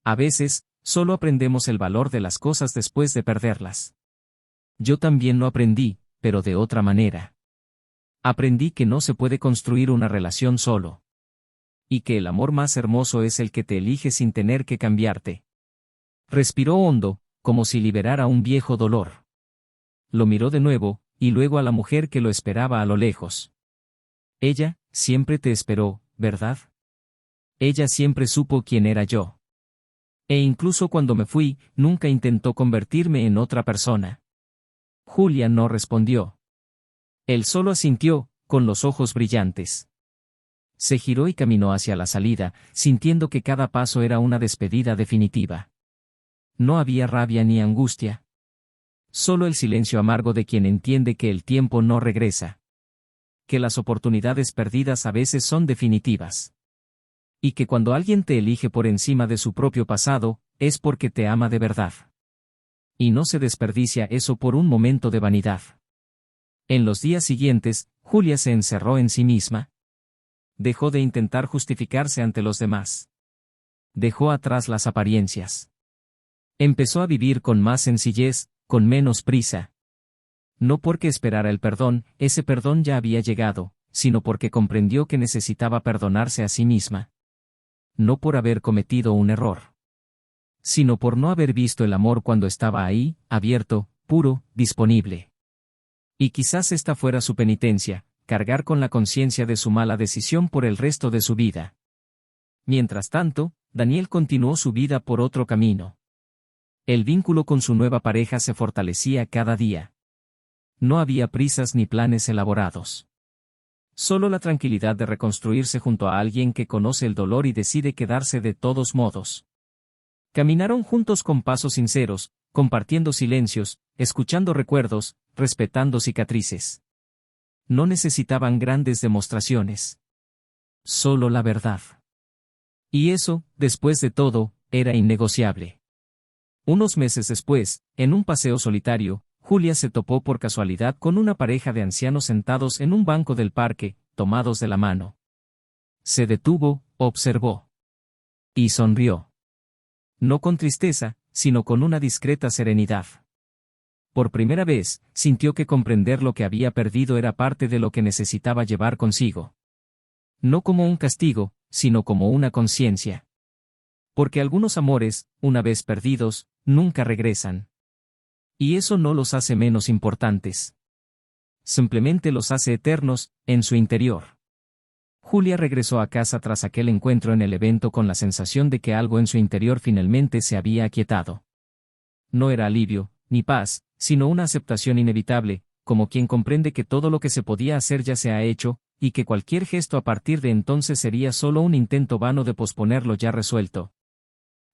A veces, solo aprendemos el valor de las cosas después de perderlas. Yo también lo aprendí, pero de otra manera. Aprendí que no se puede construir una relación solo. Y que el amor más hermoso es el que te elige sin tener que cambiarte. Respiró hondo, como si liberara un viejo dolor. Lo miró de nuevo, y luego a la mujer que lo esperaba a lo lejos. Ella, siempre te esperó, ¿verdad? Ella siempre supo quién era yo. E incluso cuando me fui, nunca intentó convertirme en otra persona. Julia no respondió. Él solo asintió, con los ojos brillantes. Se giró y caminó hacia la salida, sintiendo que cada paso era una despedida definitiva. No había rabia ni angustia. Solo el silencio amargo de quien entiende que el tiempo no regresa. Que las oportunidades perdidas a veces son definitivas. Y que cuando alguien te elige por encima de su propio pasado, es porque te ama de verdad. Y no se desperdicia eso por un momento de vanidad. En los días siguientes, Julia se encerró en sí misma. Dejó de intentar justificarse ante los demás. Dejó atrás las apariencias. Empezó a vivir con más sencillez, con menos prisa. No porque esperara el perdón, ese perdón ya había llegado, sino porque comprendió que necesitaba perdonarse a sí misma. No por haber cometido un error, sino por no haber visto el amor cuando estaba ahí, abierto, puro, disponible. Y quizás esta fuera su penitencia, cargar con la conciencia de su mala decisión por el resto de su vida. Mientras tanto, Daniel continuó su vida por otro camino. El vínculo con su nueva pareja se fortalecía cada día. No había prisas ni planes elaborados. Solo la tranquilidad de reconstruirse junto a alguien que conoce el dolor y decide quedarse de todos modos. Caminaron juntos con pasos sinceros, compartiendo silencios, escuchando recuerdos, respetando cicatrices. No necesitaban grandes demostraciones. Solo la verdad. Y eso, después de todo, era innegociable. Unos meses después, en un paseo solitario, Julia se topó por casualidad con una pareja de ancianos sentados en un banco del parque, tomados de la mano. Se detuvo, observó. Y sonrió. No con tristeza, sino con una discreta serenidad. Por primera vez, sintió que comprender lo que había perdido era parte de lo que necesitaba llevar consigo. No como un castigo, sino como una conciencia. Porque algunos amores, una vez perdidos, nunca regresan. Y eso no los hace menos importantes. Simplemente los hace eternos, en su interior. Julia regresó a casa tras aquel encuentro en el evento con la sensación de que algo en su interior finalmente se había aquietado. No era alivio, ni paz, sino una aceptación inevitable, como quien comprende que todo lo que se podía hacer ya se ha hecho, y que cualquier gesto a partir de entonces sería solo un intento vano de posponer lo ya resuelto.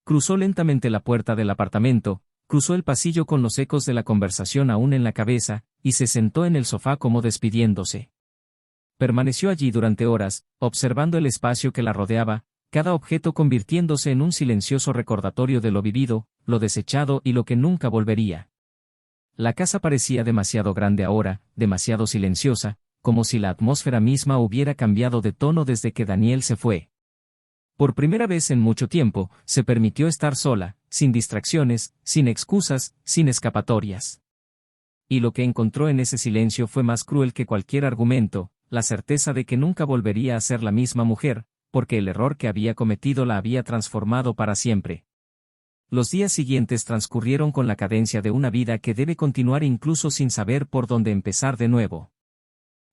Cruzó lentamente la puerta del apartamento, cruzó el pasillo con los ecos de la conversación aún en la cabeza, y se sentó en el sofá como despidiéndose. Permaneció allí durante horas, observando el espacio que la rodeaba, cada objeto convirtiéndose en un silencioso recordatorio de lo vivido, lo desechado y lo que nunca volvería. La casa parecía demasiado grande ahora, demasiado silenciosa, como si la atmósfera misma hubiera cambiado de tono desde que Daniel se fue. Por primera vez en mucho tiempo, se permitió estar sola, sin distracciones, sin excusas, sin escapatorias. Y lo que encontró en ese silencio fue más cruel que cualquier argumento, la certeza de que nunca volvería a ser la misma mujer, porque el error que había cometido la había transformado para siempre. Los días siguientes transcurrieron con la cadencia de una vida que debe continuar incluso sin saber por dónde empezar de nuevo.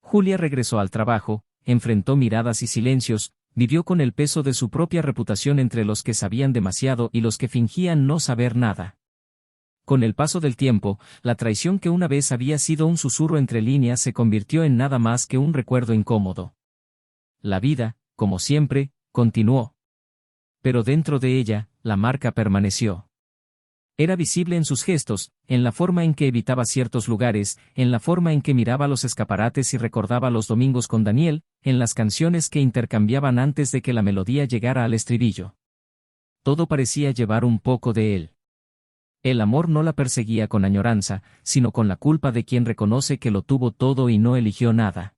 Julia regresó al trabajo, enfrentó miradas y silencios, vivió con el peso de su propia reputación entre los que sabían demasiado y los que fingían no saber nada. Con el paso del tiempo, la traición que una vez había sido un susurro entre líneas se convirtió en nada más que un recuerdo incómodo. La vida, como siempre, continuó. Pero dentro de ella, la marca permaneció. Era visible en sus gestos, en la forma en que evitaba ciertos lugares, en la forma en que miraba los escaparates y recordaba los domingos con Daniel, en las canciones que intercambiaban antes de que la melodía llegara al estribillo. Todo parecía llevar un poco de él. El amor no la perseguía con añoranza, sino con la culpa de quien reconoce que lo tuvo todo y no eligió nada.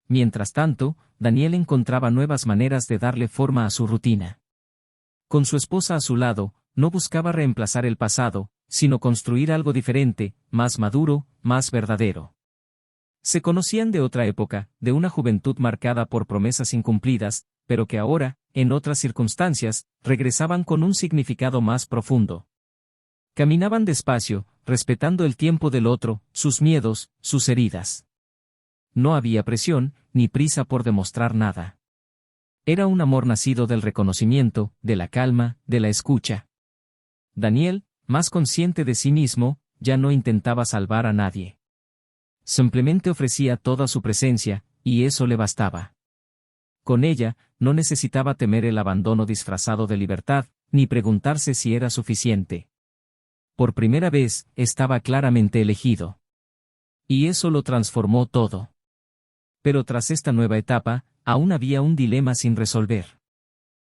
Mientras tanto, Daniel encontraba nuevas maneras de darle forma a su rutina. Con su esposa a su lado, no buscaba reemplazar el pasado, sino construir algo diferente, más maduro, más verdadero. Se conocían de otra época, de una juventud marcada por promesas incumplidas, pero que ahora, en otras circunstancias, regresaban con un significado más profundo. Caminaban despacio, respetando el tiempo del otro, sus miedos, sus heridas. No había presión, ni prisa por demostrar nada. Era un amor nacido del reconocimiento, de la calma, de la escucha. Daniel, más consciente de sí mismo, ya no intentaba salvar a nadie. Simplemente ofrecía toda su presencia, y eso le bastaba. Con ella, no necesitaba temer el abandono disfrazado de libertad, ni preguntarse si era suficiente. Por primera vez, estaba claramente elegido. Y eso lo transformó todo. Pero tras esta nueva etapa, aún había un dilema sin resolver.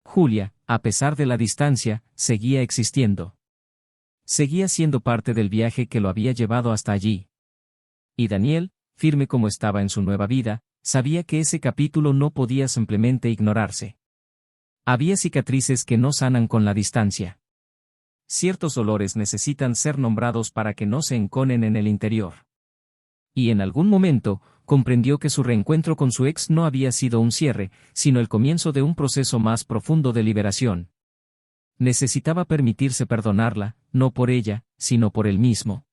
Julia, a pesar de la distancia, seguía existiendo. Seguía siendo parte del viaje que lo había llevado hasta allí. Y Daniel, firme como estaba en su nueva vida, sabía que ese capítulo no podía simplemente ignorarse. Había cicatrices que no sanan con la distancia. Ciertos dolores necesitan ser nombrados para que no se enconen en el interior. Y en algún momento, comprendió que su reencuentro con su ex no había sido un cierre, sino el comienzo de un proceso más profundo de liberación. Necesitaba permitirse perdonarla, no por ella, sino por él mismo.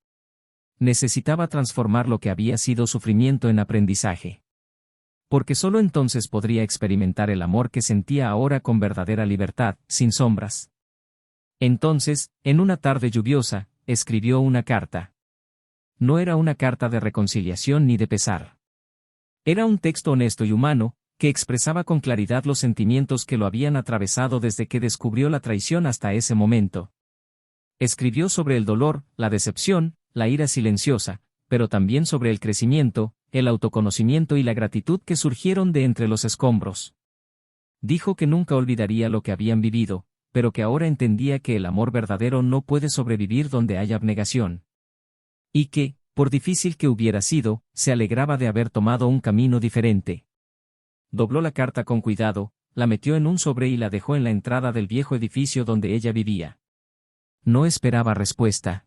Necesitaba transformar lo que había sido sufrimiento en aprendizaje. Porque solo entonces podría experimentar el amor que sentía ahora con verdadera libertad, sin sombras. Entonces, en una tarde lluviosa, escribió una carta. No era una carta de reconciliación ni de pesar. Era un texto honesto y humano, que expresaba con claridad los sentimientos que lo habían atravesado desde que descubrió la traición hasta ese momento. Escribió sobre el dolor, la decepción, la ira silenciosa, pero también sobre el crecimiento, el autoconocimiento y la gratitud que surgieron de entre los escombros. Dijo que nunca olvidaría lo que habían vivido, pero que ahora entendía que el amor verdadero no puede sobrevivir donde haya abnegación. Y que, por difícil que hubiera sido, se alegraba de haber tomado un camino diferente. Dobló la carta con cuidado, la metió en un sobre y la dejó en la entrada del viejo edificio donde ella vivía. No esperaba respuesta.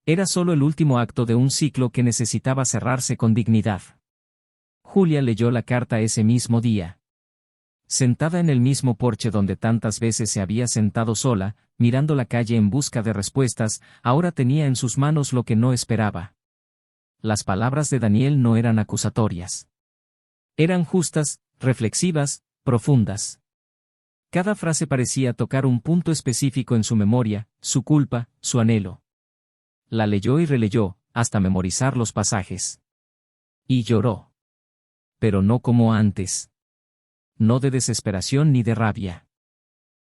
Era solo el último acto de un ciclo que necesitaba cerrarse con dignidad. Julia leyó la carta ese mismo día. Sentada en el mismo porche donde tantas veces se había sentado sola, mirando la calle en busca de respuestas, ahora tenía en sus manos lo que no esperaba. Las palabras de Daniel no eran acusatorias. Eran justas, reflexivas, profundas. Cada frase parecía tocar un punto específico en su memoria, su culpa, su anhelo. La leyó y releyó, hasta memorizar los pasajes. Y lloró. Pero no como antes. No de desesperación ni de rabia.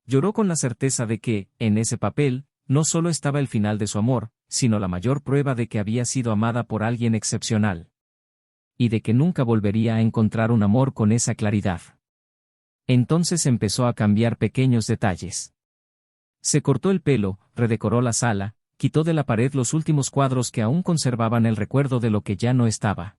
Lloró con la certeza de que, en ese papel, no solo estaba el final de su amor, sino la mayor prueba de que había sido amada por alguien excepcional. Y de que nunca volvería a encontrar un amor con esa claridad. Entonces empezó a cambiar pequeños detalles. Se cortó el pelo, redecoró la sala, quitó de la pared los últimos cuadros que aún conservaban el recuerdo de lo que ya no estaba.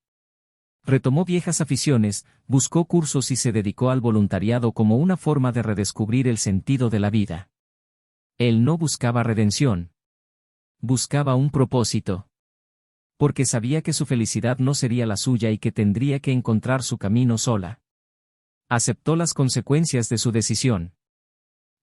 Retomó viejas aficiones, buscó cursos y se dedicó al voluntariado como una forma de redescubrir el sentido de la vida. Él no buscaba redención. Buscaba un propósito. Porque sabía que su felicidad no sería la suya y que tendría que encontrar su camino sola. Aceptó las consecuencias de su decisión.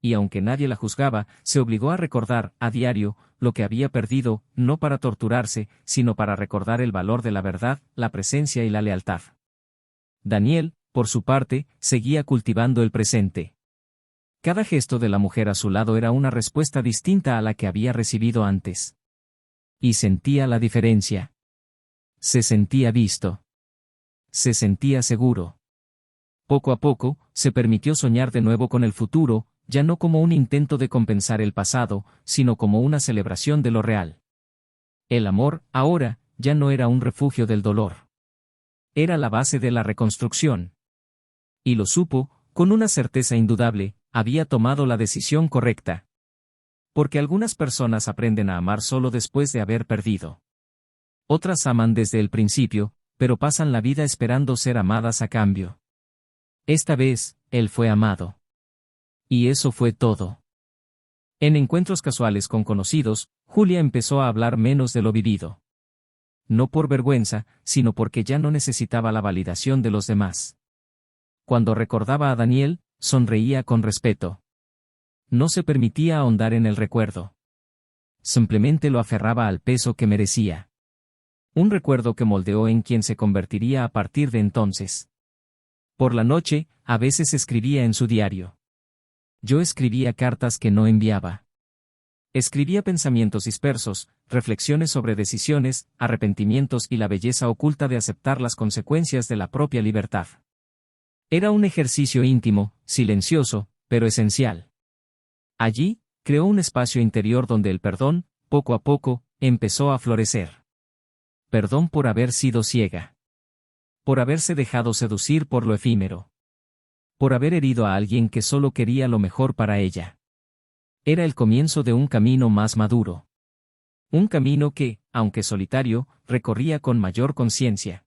Y aunque nadie la juzgaba, se obligó a recordar, a diario, lo que había perdido, no para torturarse, sino para recordar el valor de la verdad, la presencia y la lealtad. Daniel, por su parte, seguía cultivando el presente. Cada gesto de la mujer a su lado era una respuesta distinta a la que había recibido antes. Y sentía la diferencia. Se sentía visto. Se sentía seguro. Poco a poco, se permitió soñar de nuevo con el futuro, ya no como un intento de compensar el pasado, sino como una celebración de lo real. El amor, ahora, ya no era un refugio del dolor. Era la base de la reconstrucción. Y lo supo, con una certeza indudable, había tomado la decisión correcta. Porque algunas personas aprenden a amar solo después de haber perdido. Otras aman desde el principio, pero pasan la vida esperando ser amadas a cambio. Esta vez, él fue amado. Y eso fue todo. En encuentros casuales con conocidos, Julia empezó a hablar menos de lo vivido. no por vergüenza, sino porque ya no necesitaba la validación de los demás. Cuando recordaba a Daniel, sonreía con respeto. No se permitía ahondar en el recuerdo. Simplemente lo aferraba al peso que merecía. Un recuerdo que moldeó en quien se convertiría a partir de entonces. Por la noche, a veces escribía en su diario. Yo escribía cartas que no enviaba. Escribía pensamientos dispersos, reflexiones sobre decisiones, arrepentimientos y la belleza oculta de aceptar las consecuencias de la propia libertad. Era un ejercicio íntimo, silencioso, pero esencial. Allí, creó un espacio interior donde el perdón, poco a poco, empezó a florecer. Perdón por haber sido ciega. Por haberse dejado seducir por lo efímero. Por haber herido a alguien que solo quería lo mejor para ella. Era el comienzo de un camino más maduro. Un camino que, aunque solitario, recorría con mayor conciencia.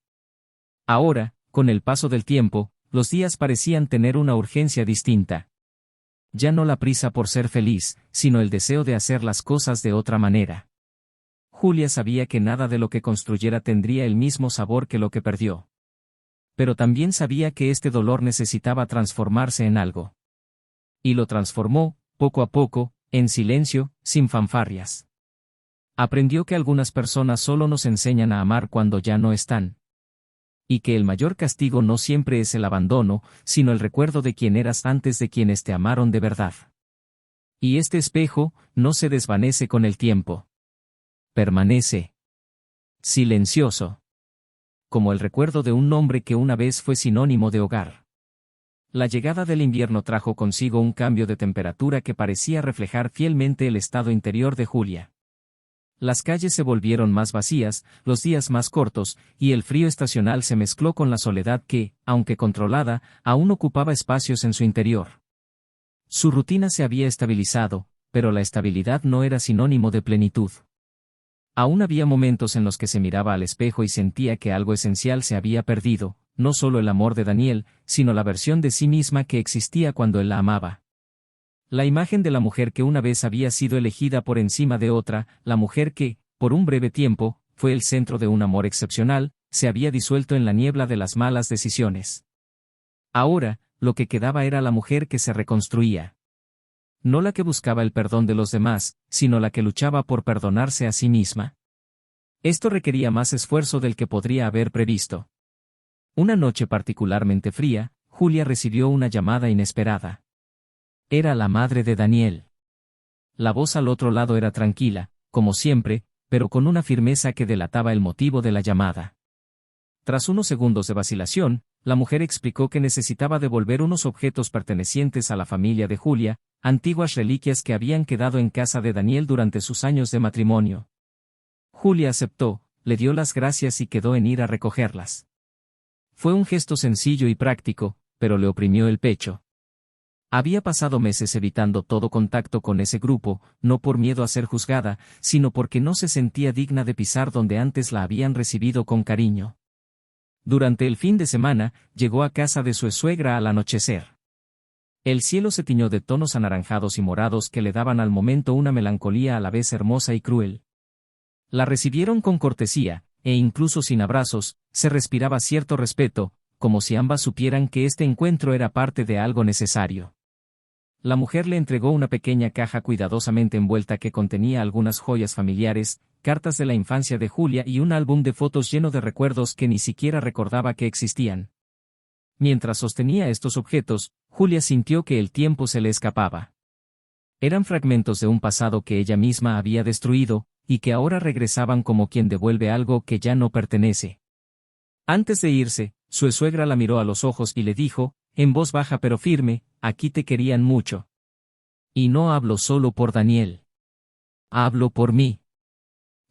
Ahora, con el paso del tiempo, los días parecían tener una urgencia distinta. Ya no la prisa por ser feliz, sino el deseo de hacer las cosas de otra manera. Julia sabía que nada de lo que construyera tendría el mismo sabor que lo que perdió. Pero también sabía que este dolor necesitaba transformarse en algo. Y lo transformó, poco a poco, en silencio, sin fanfarrias. Aprendió que algunas personas solo nos enseñan a amar cuando ya no están. Y que el mayor castigo no siempre es el abandono, sino el recuerdo de quién eras antes de quienes te amaron de verdad. Y este espejo, no se desvanece con el tiempo. Permanece. Silencioso. Como el recuerdo de un nombre que una vez fue sinónimo de hogar. La llegada del invierno trajo consigo un cambio de temperatura que parecía reflejar fielmente el estado interior de Julia. Las calles se volvieron más vacías, los días más cortos, y el frío estacional se mezcló con la soledad que, aunque controlada, aún ocupaba espacios en su interior. Su rutina se había estabilizado, pero la estabilidad no era sinónimo de plenitud. Aún había momentos en los que se miraba al espejo y sentía que algo esencial se había perdido, no solo el amor de Daniel, sino la versión de sí misma que existía cuando él la amaba. La imagen de la mujer que una vez había sido elegida por encima de otra, la mujer que, por un breve tiempo, fue el centro de un amor excepcional, se había disuelto en la niebla de las malas decisiones. Ahora, lo que quedaba era la mujer que se reconstruía. No la que buscaba el perdón de los demás, sino la que luchaba por perdonarse a sí misma. Esto requería más esfuerzo del que podría haber previsto. Una noche particularmente fría, Julia recibió una llamada inesperada. Era la madre de Daniel. La voz al otro lado era tranquila, como siempre, pero con una firmeza que delataba el motivo de la llamada. Tras unos segundos de vacilación, la mujer explicó que necesitaba devolver unos objetos pertenecientes a la familia de Julia, antiguas reliquias que habían quedado en casa de Daniel durante sus años de matrimonio. Julia aceptó, le dio las gracias y quedó en ir a recogerlas. Fue un gesto sencillo y práctico, pero le oprimió el pecho. Había pasado meses evitando todo contacto con ese grupo, no por miedo a ser juzgada, sino porque no se sentía digna de pisar donde antes la habían recibido con cariño. Durante el fin de semana, llegó a casa de su suegra al anochecer. El cielo se tiñó de tonos anaranjados y morados que le daban al momento una melancolía a la vez hermosa y cruel. La recibieron con cortesía, e incluso sin abrazos, se respiraba cierto respeto, como si ambas supieran que este encuentro era parte de algo necesario. La mujer le entregó una pequeña caja cuidadosamente envuelta que contenía algunas joyas familiares, cartas de la infancia de Julia y un álbum de fotos lleno de recuerdos que ni siquiera recordaba que existían. Mientras sostenía estos objetos, Julia sintió que el tiempo se le escapaba. Eran fragmentos de un pasado que ella misma había destruido, y que ahora regresaban como quien devuelve algo que ya no pertenece. Antes de irse, su suegra la miró a los ojos y le dijo, en voz baja pero firme, aquí te querían mucho. Y no hablo solo por Daniel. Hablo por mí.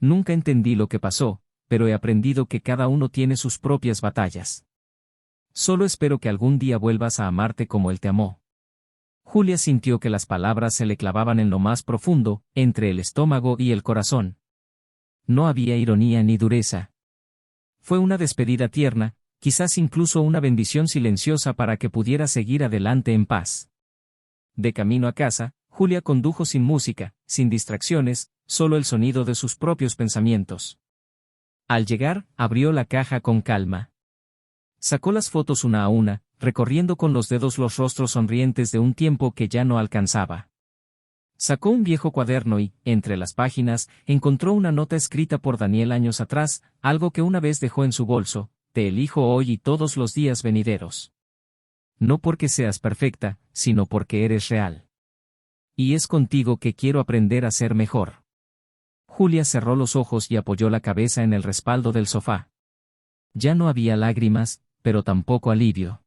Nunca entendí lo que pasó, pero he aprendido que cada uno tiene sus propias batallas. Solo espero que algún día vuelvas a amarte como él te amó. Julia sintió que las palabras se le clavaban en lo más profundo, entre el estómago y el corazón. No había ironía ni dureza. Fue una despedida tierna, quizás incluso una bendición silenciosa para que pudiera seguir adelante en paz. De camino a casa, Julia condujo sin música, sin distracciones, solo el sonido de sus propios pensamientos. Al llegar, abrió la caja con calma. Sacó las fotos una a una, recorriendo con los dedos los rostros sonrientes de un tiempo que ya no alcanzaba. Sacó un viejo cuaderno y, entre las páginas, encontró una nota escrita por Daniel años atrás, algo que una vez dejó en su bolso: te elijo hoy y todos los días venideros. No porque seas perfecta, sino porque eres real. Y es contigo que quiero aprender a ser mejor. Julia cerró los ojos y apoyó la cabeza en el respaldo del sofá. Ya no había lágrimas, pero tampoco alivio.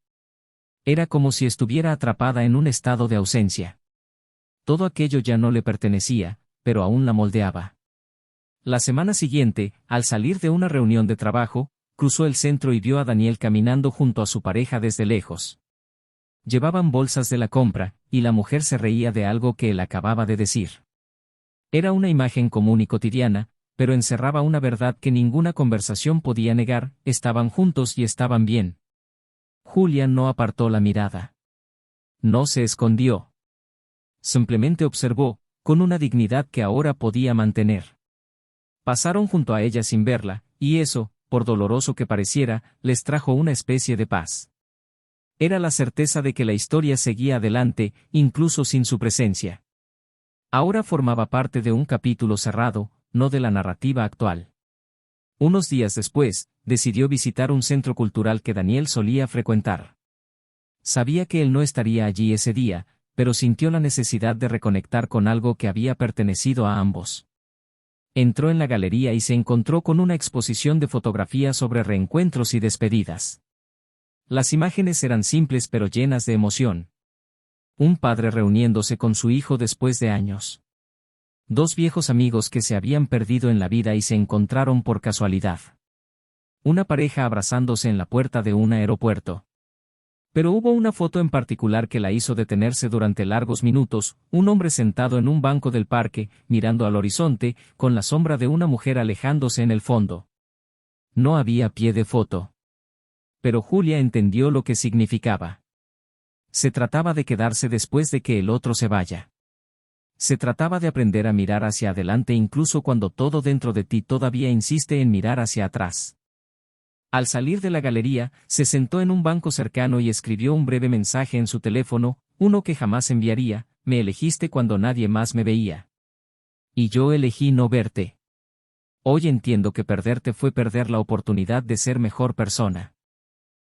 Era como si estuviera atrapada en un estado de ausencia. Todo aquello ya no le pertenecía, pero aún la moldeaba. La semana siguiente, al salir de una reunión de trabajo, cruzó el centro y vio a Daniel caminando junto a su pareja desde lejos. Llevaban bolsas de la compra, y la mujer se reía de algo que él acababa de decir. Era una imagen común y cotidiana, pero encerraba una verdad que ninguna conversación podía negar: estaban juntos y estaban bien. Julia no apartó la mirada. No se escondió. Simplemente observó, con una dignidad que ahora podía mantener. Pasaron junto a ella sin verla, y eso, por doloroso que pareciera, les trajo una especie de paz. Era la certeza de que la historia seguía adelante, incluso sin su presencia. Ahora formaba parte de un capítulo cerrado, no de la narrativa actual. Unos días después, decidió visitar un centro cultural que Daniel solía frecuentar. Sabía que él no estaría allí ese día, pero sintió la necesidad de reconectar con algo que había pertenecido a ambos. Entró en la galería y se encontró con una exposición de fotografías sobre reencuentros y despedidas. Las imágenes eran simples pero llenas de emoción. Un padre reuniéndose con su hijo después de años. Dos viejos amigos que se habían perdido en la vida y se encontraron por casualidad. Una pareja abrazándose en la puerta de un aeropuerto. Pero hubo una foto en particular que la hizo detenerse durante largos minutos: un hombre sentado en un banco del parque, mirando al horizonte, con la sombra de una mujer alejándose en el fondo. No había pie de foto. Pero Julia entendió lo que significaba. Se trataba de quedarse después de que el otro se vaya. Se trataba de aprender a mirar hacia adelante incluso cuando todo dentro de ti todavía insiste en mirar hacia atrás. Al salir de la galería, se sentó en un banco cercano y escribió un breve mensaje en su teléfono, uno que jamás enviaría: me elegiste cuando nadie más me veía. Y yo elegí no verte. Hoy entiendo que perderte fue perder la oportunidad de ser mejor persona.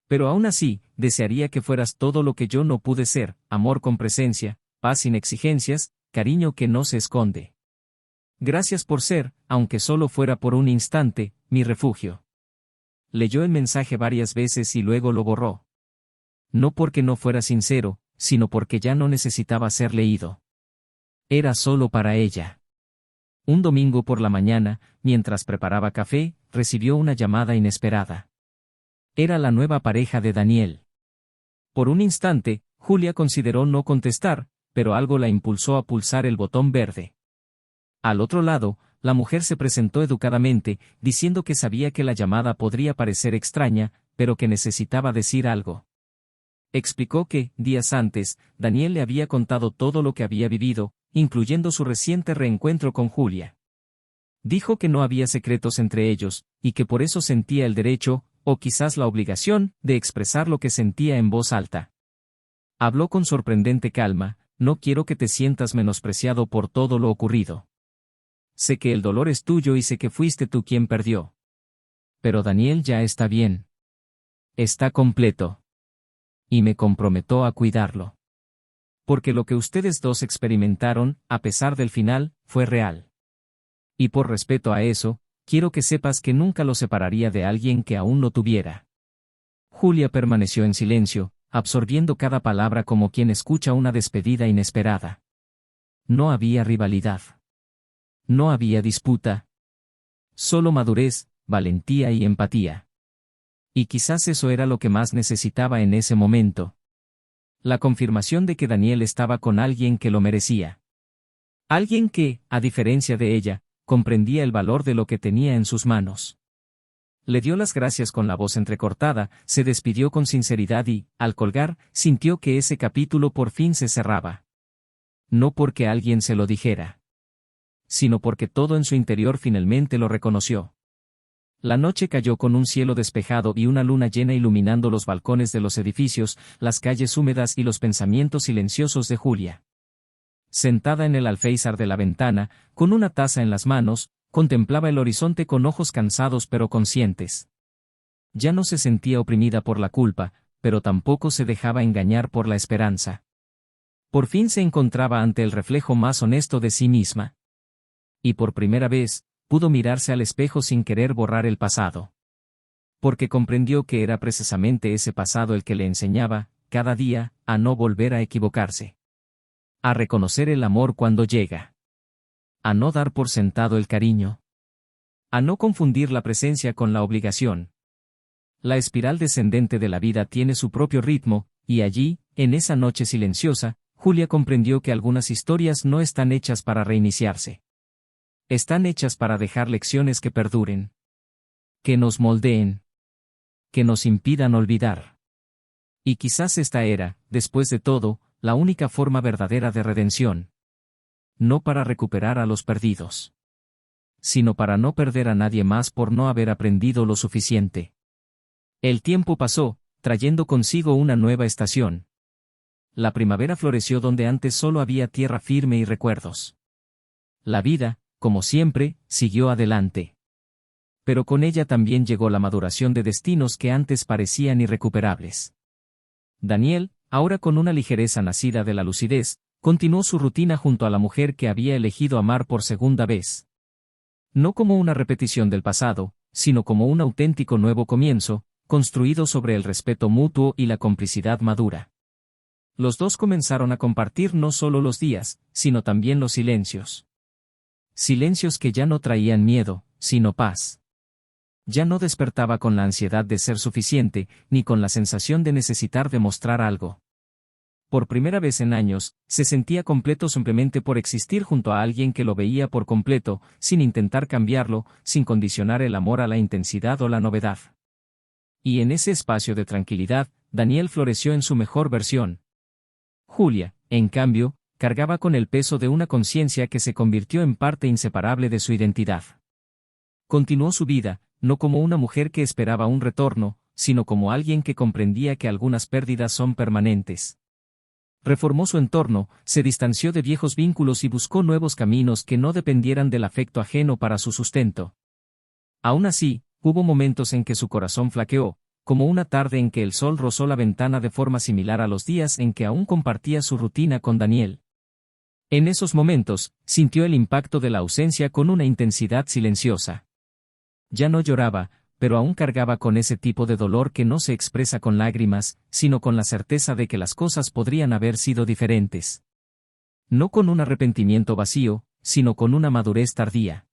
Pero aún así, desearía que fueras todo lo que yo no pude ser: amor con presencia, paz sin exigencias, cariño que no se esconde. Gracias por ser, aunque solo fuera por un instante, mi refugio. Leyó el mensaje varias veces y luego lo borró. No porque no fuera sincero, sino porque ya no necesitaba ser leído. Era solo para ella. Un domingo por la mañana, mientras preparaba café, recibió una llamada inesperada. Era la nueva pareja de Daniel. Por un instante, Julia consideró no contestar, pero algo la impulsó a pulsar el botón verde. Al otro lado, la mujer se presentó educadamente, diciendo que sabía que la llamada podría parecer extraña, pero que necesitaba decir algo. Explicó que, días antes, Daniel le había contado todo lo que había vivido, incluyendo su reciente reencuentro con Julia. Dijo que no había secretos entre ellos, y que por eso sentía el derecho, o quizás la obligación, de expresar lo que sentía en voz alta. Habló con sorprendente calma: no quiero que te sientas menospreciado por todo lo ocurrido. Sé que el dolor es tuyo y sé que fuiste tú quien perdió. Pero Daniel ya está bien. Está completo. Y me comprometo a cuidarlo. Porque lo que ustedes dos experimentaron, a pesar del final, fue real. Y por respeto a eso, quiero que sepas que nunca lo separaría de alguien que aún lo tuviera. Julia permaneció en silencio, absorbiendo cada palabra como quien escucha una despedida inesperada. No había rivalidad. No había disputa. Solo madurez, valentía y empatía. Y quizás eso era lo que más necesitaba en ese momento. La confirmación de que Daniel estaba con alguien que lo merecía. Alguien que, a diferencia de ella, comprendía el valor de lo que tenía en sus manos. Le dio las gracias con la voz entrecortada, se despidió con sinceridad y, al colgar, sintió que ese capítulo por fin se cerraba. No porque alguien se lo dijera, sino porque todo en su interior finalmente lo reconoció. La noche cayó con un cielo despejado y una luna llena iluminando los balcones de los edificios, las calles húmedas y los pensamientos silenciosos de Julia. Sentada en el alféizar de la ventana, con una taza en las manos, contemplaba el horizonte con ojos cansados pero conscientes. Ya no se sentía oprimida por la culpa, pero tampoco se dejaba engañar por la esperanza. Por fin se encontraba ante el reflejo más honesto de sí misma. Y por primera vez, pudo mirarse al espejo sin querer borrar el pasado. Porque comprendió que era precisamente ese pasado el que le enseñaba, cada día, a no volver a equivocarse. A reconocer el amor cuando llega. A no dar por sentado el cariño. A no confundir la presencia con la obligación. La espiral descendente de la vida tiene su propio ritmo, y allí, en esa noche silenciosa, Julia comprendió que algunas historias no están hechas para reiniciarse. Están hechas para dejar lecciones que perduren. Que nos moldeen. Que nos impidan olvidar. Y quizás esta era, después de todo, la única forma verdadera de redención. No para recuperar a los perdidos. Sino para no perder a nadie más por no haber aprendido lo suficiente. El tiempo pasó, trayendo consigo una nueva estación. La primavera floreció donde antes solo había tierra firme y recuerdos. La vida, como siempre, siguió adelante. Pero con ella también llegó la maduración de destinos que antes parecían irrecuperables. Daniel, ahora con una ligereza nacida de la lucidez, continuó su rutina junto a la mujer que había elegido amar por segunda vez. No como una repetición del pasado, sino como un auténtico nuevo comienzo, construido sobre el respeto mutuo y la complicidad madura. Los dos comenzaron a compartir no solo los días, sino también los silencios. Silencios que ya no traían miedo, sino paz. Ya no despertaba con la ansiedad de ser suficiente, ni con la sensación de necesitar demostrar algo. Por primera vez en años, se sentía completo simplemente por existir junto a alguien que lo veía por completo, sin intentar cambiarlo, sin condicionar el amor a la intensidad o la novedad. Y en ese espacio de tranquilidad, Daniel floreció en su mejor versión. Julia, en cambio, cargaba con el peso de una conciencia que se convirtió en parte inseparable de su identidad. Continuó su vida, no como una mujer que esperaba un retorno, sino como alguien que comprendía que algunas pérdidas son permanentes. Reformó su entorno, se distanció de viejos vínculos y buscó nuevos caminos que no dependieran del afecto ajeno para su sustento. Aún así, hubo momentos en que su corazón flaqueó, como una tarde en que el sol rozó la ventana de forma similar a los días en que aún compartía su rutina con Daniel. En esos momentos, sintió el impacto de la ausencia con una intensidad silenciosa. Ya no lloraba, pero aún cargaba con ese tipo de dolor que no se expresa con lágrimas, sino con la certeza de que las cosas podrían haber sido diferentes. No con un arrepentimiento vacío, sino con una madurez tardía.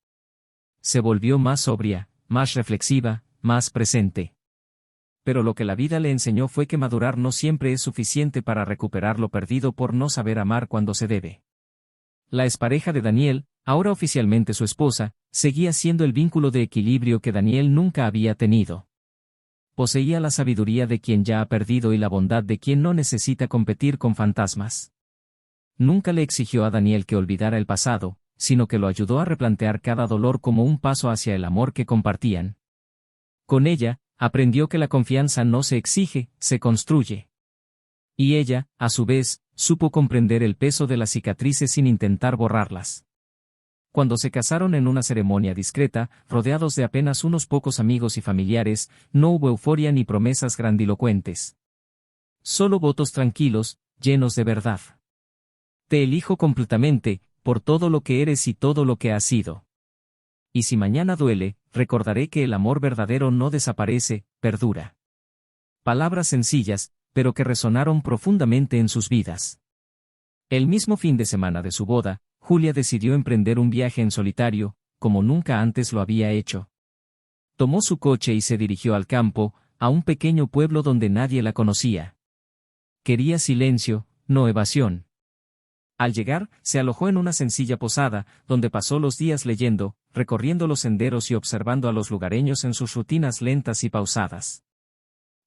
Se volvió más sobria, más reflexiva, más presente. Pero lo que la vida le enseñó fue que madurar no siempre es suficiente para recuperar lo perdido por no saber amar cuando se debe. La expareja de Daniel, ahora oficialmente su esposa, seguía siendo el vínculo de equilibrio que Daniel nunca había tenido. Poseía la sabiduría de quien ya ha perdido y la bondad de quien no necesita competir con fantasmas. Nunca le exigió a Daniel que olvidara el pasado, sino que lo ayudó a replantear cada dolor como un paso hacia el amor que compartían. Con ella, aprendió que la confianza no se exige, se construye. Y ella, a su vez, supo comprender el peso de las cicatrices sin intentar borrarlas. Cuando se casaron en una ceremonia discreta, rodeados de apenas unos pocos amigos y familiares, no hubo euforia ni promesas grandilocuentes. Solo votos tranquilos, llenos de verdad. Te elijo completamente, por todo lo que eres y todo lo que has sido. Y si mañana duele, recordaré que el amor verdadero no desaparece, perdura. Palabras sencillas, pero que resonaron profundamente en sus vidas. El mismo fin de semana de su boda, Julia decidió emprender un viaje en solitario, como nunca antes lo había hecho. Tomó su coche y se dirigió al campo, a un pequeño pueblo donde nadie la conocía. Quería silencio, no evasión. Al llegar, se alojó en una sencilla posada, donde pasó los días leyendo, recorriendo los senderos y observando a los lugareños en sus rutinas lentas y pausadas.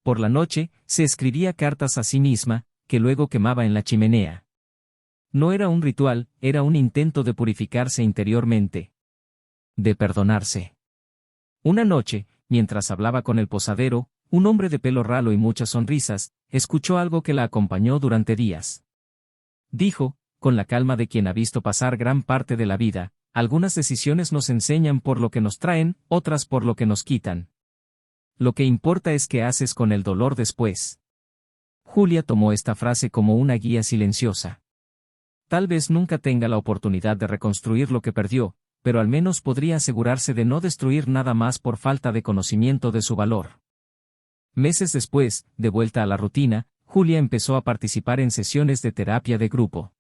Por la noche, se escribía cartas a sí misma, que luego quemaba en la chimenea. No era un ritual, era un intento de purificarse interiormente. De perdonarse. Una noche, mientras hablaba con el posadero, un hombre de pelo ralo y muchas sonrisas, escuchó algo que la acompañó durante días. Dijo, con la calma de quien ha visto pasar gran parte de la vida, algunas decisiones nos enseñan por lo que nos traen, otras por lo que nos quitan. Lo que importa es qué haces con el dolor después. Julia tomó esta frase como una guía silenciosa. Tal vez nunca tenga la oportunidad de reconstruir lo que perdió, pero al menos podría asegurarse de no destruir nada más por falta de conocimiento de su valor. Meses después, de vuelta a la rutina, Julia empezó a participar en sesiones de terapia de grupo.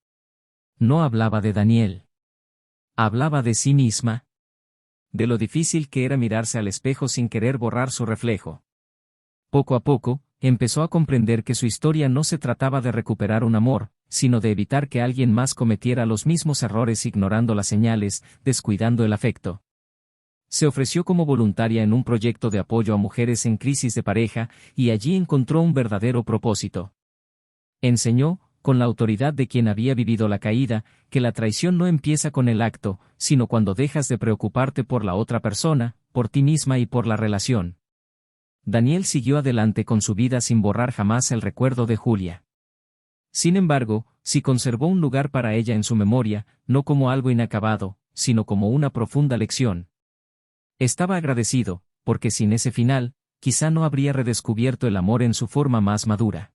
No hablaba de Daniel. Hablaba de sí misma. De lo difícil que era mirarse al espejo sin querer borrar su reflejo. Poco a poco, empezó a comprender que su historia no se trataba de recuperar un amor, sino de evitar que alguien más cometiera los mismos errores ignorando las señales, descuidando el afecto. Se ofreció como voluntaria en un proyecto de apoyo a mujeres en crisis de pareja, y allí encontró un verdadero propósito. Enseñó, con la autoridad de quien había vivido la caída, que la traición no empieza con el acto, sino cuando dejas de preocuparte por la otra persona, por ti misma y por la relación. Daniel siguió adelante con su vida sin borrar jamás el recuerdo de Julia. Sin embargo, sí conservó un lugar para ella en su memoria, no como algo inacabado, sino como una profunda lección. Estaba agradecido, porque sin ese final, quizá no habría redescubierto el amor en su forma más madura.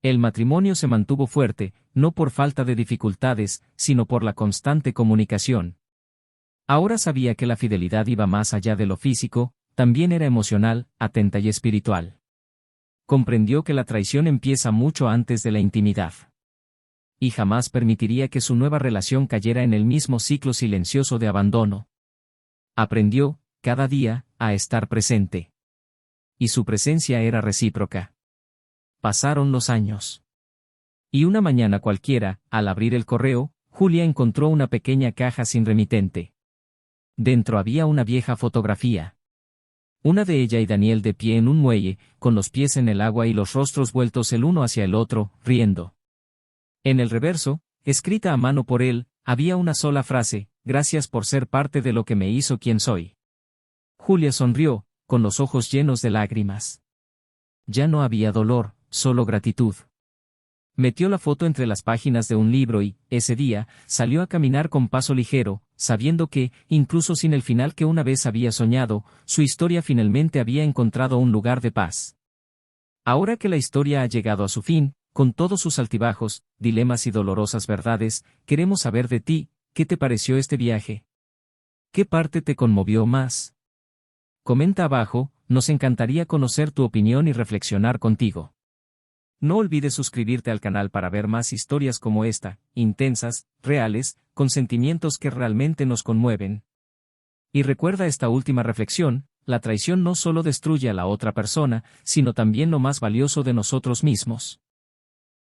El matrimonio se mantuvo fuerte, no por falta de dificultades, sino por la constante comunicación. Ahora sabía que la fidelidad iba más allá de lo físico, también era emocional, atenta y espiritual. Comprendió que la traición empieza mucho antes de la intimidad. Y jamás permitiría que su nueva relación cayera en el mismo ciclo silencioso de abandono. Aprendió, cada día, a estar presente. Y su presencia era recíproca. Pasaron los años. Y una mañana cualquiera, al abrir el correo, Julia encontró una pequeña caja sin remitente. Dentro había una vieja fotografía. Una de ella y Daniel de pie en un muelle, con los pies en el agua y los rostros vueltos el uno hacia el otro, riendo. En el reverso, escrita a mano por él, había una sola frase: gracias por ser parte de lo que me hizo quien soy. Julia sonrió, con los ojos llenos de lágrimas. Ya no había dolor, solo gratitud. Metió la foto entre las páginas de un libro y, ese día, salió a caminar con paso ligero, sabiendo que, incluso sin el final que una vez había soñado, su historia finalmente había encontrado un lugar de paz. Ahora que la historia ha llegado a su fin, con todos sus altibajos, dilemas y dolorosas verdades, queremos saber de ti, ¿qué te pareció este viaje? ¿Qué parte te conmovió más? Comenta abajo, nos encantaría conocer tu opinión y reflexionar contigo. No olvides suscribirte al canal para ver más historias como esta, intensas, reales, con sentimientos que realmente nos conmueven. Y recuerda esta última reflexión: la traición no solo destruye a la otra persona, sino también lo más valioso de nosotros mismos.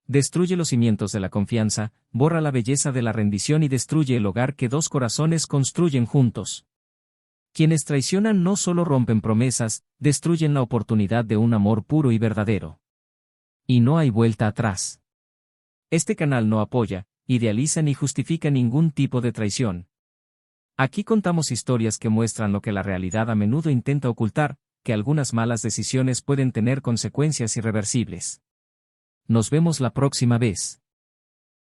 Destruye los cimientos de la confianza, borra la belleza de la rendición y destruye el hogar que dos corazones construyen juntos. Quienes traicionan no solo rompen promesas, destruyen la oportunidad de un amor puro y verdadero. Y no hay vuelta atrás. Este canal no apoya, idealiza ni justifica ningún tipo de traición. Aquí contamos historias que muestran lo que la realidad a menudo intenta ocultar, que algunas malas decisiones pueden tener consecuencias irreversibles. Nos vemos la próxima vez.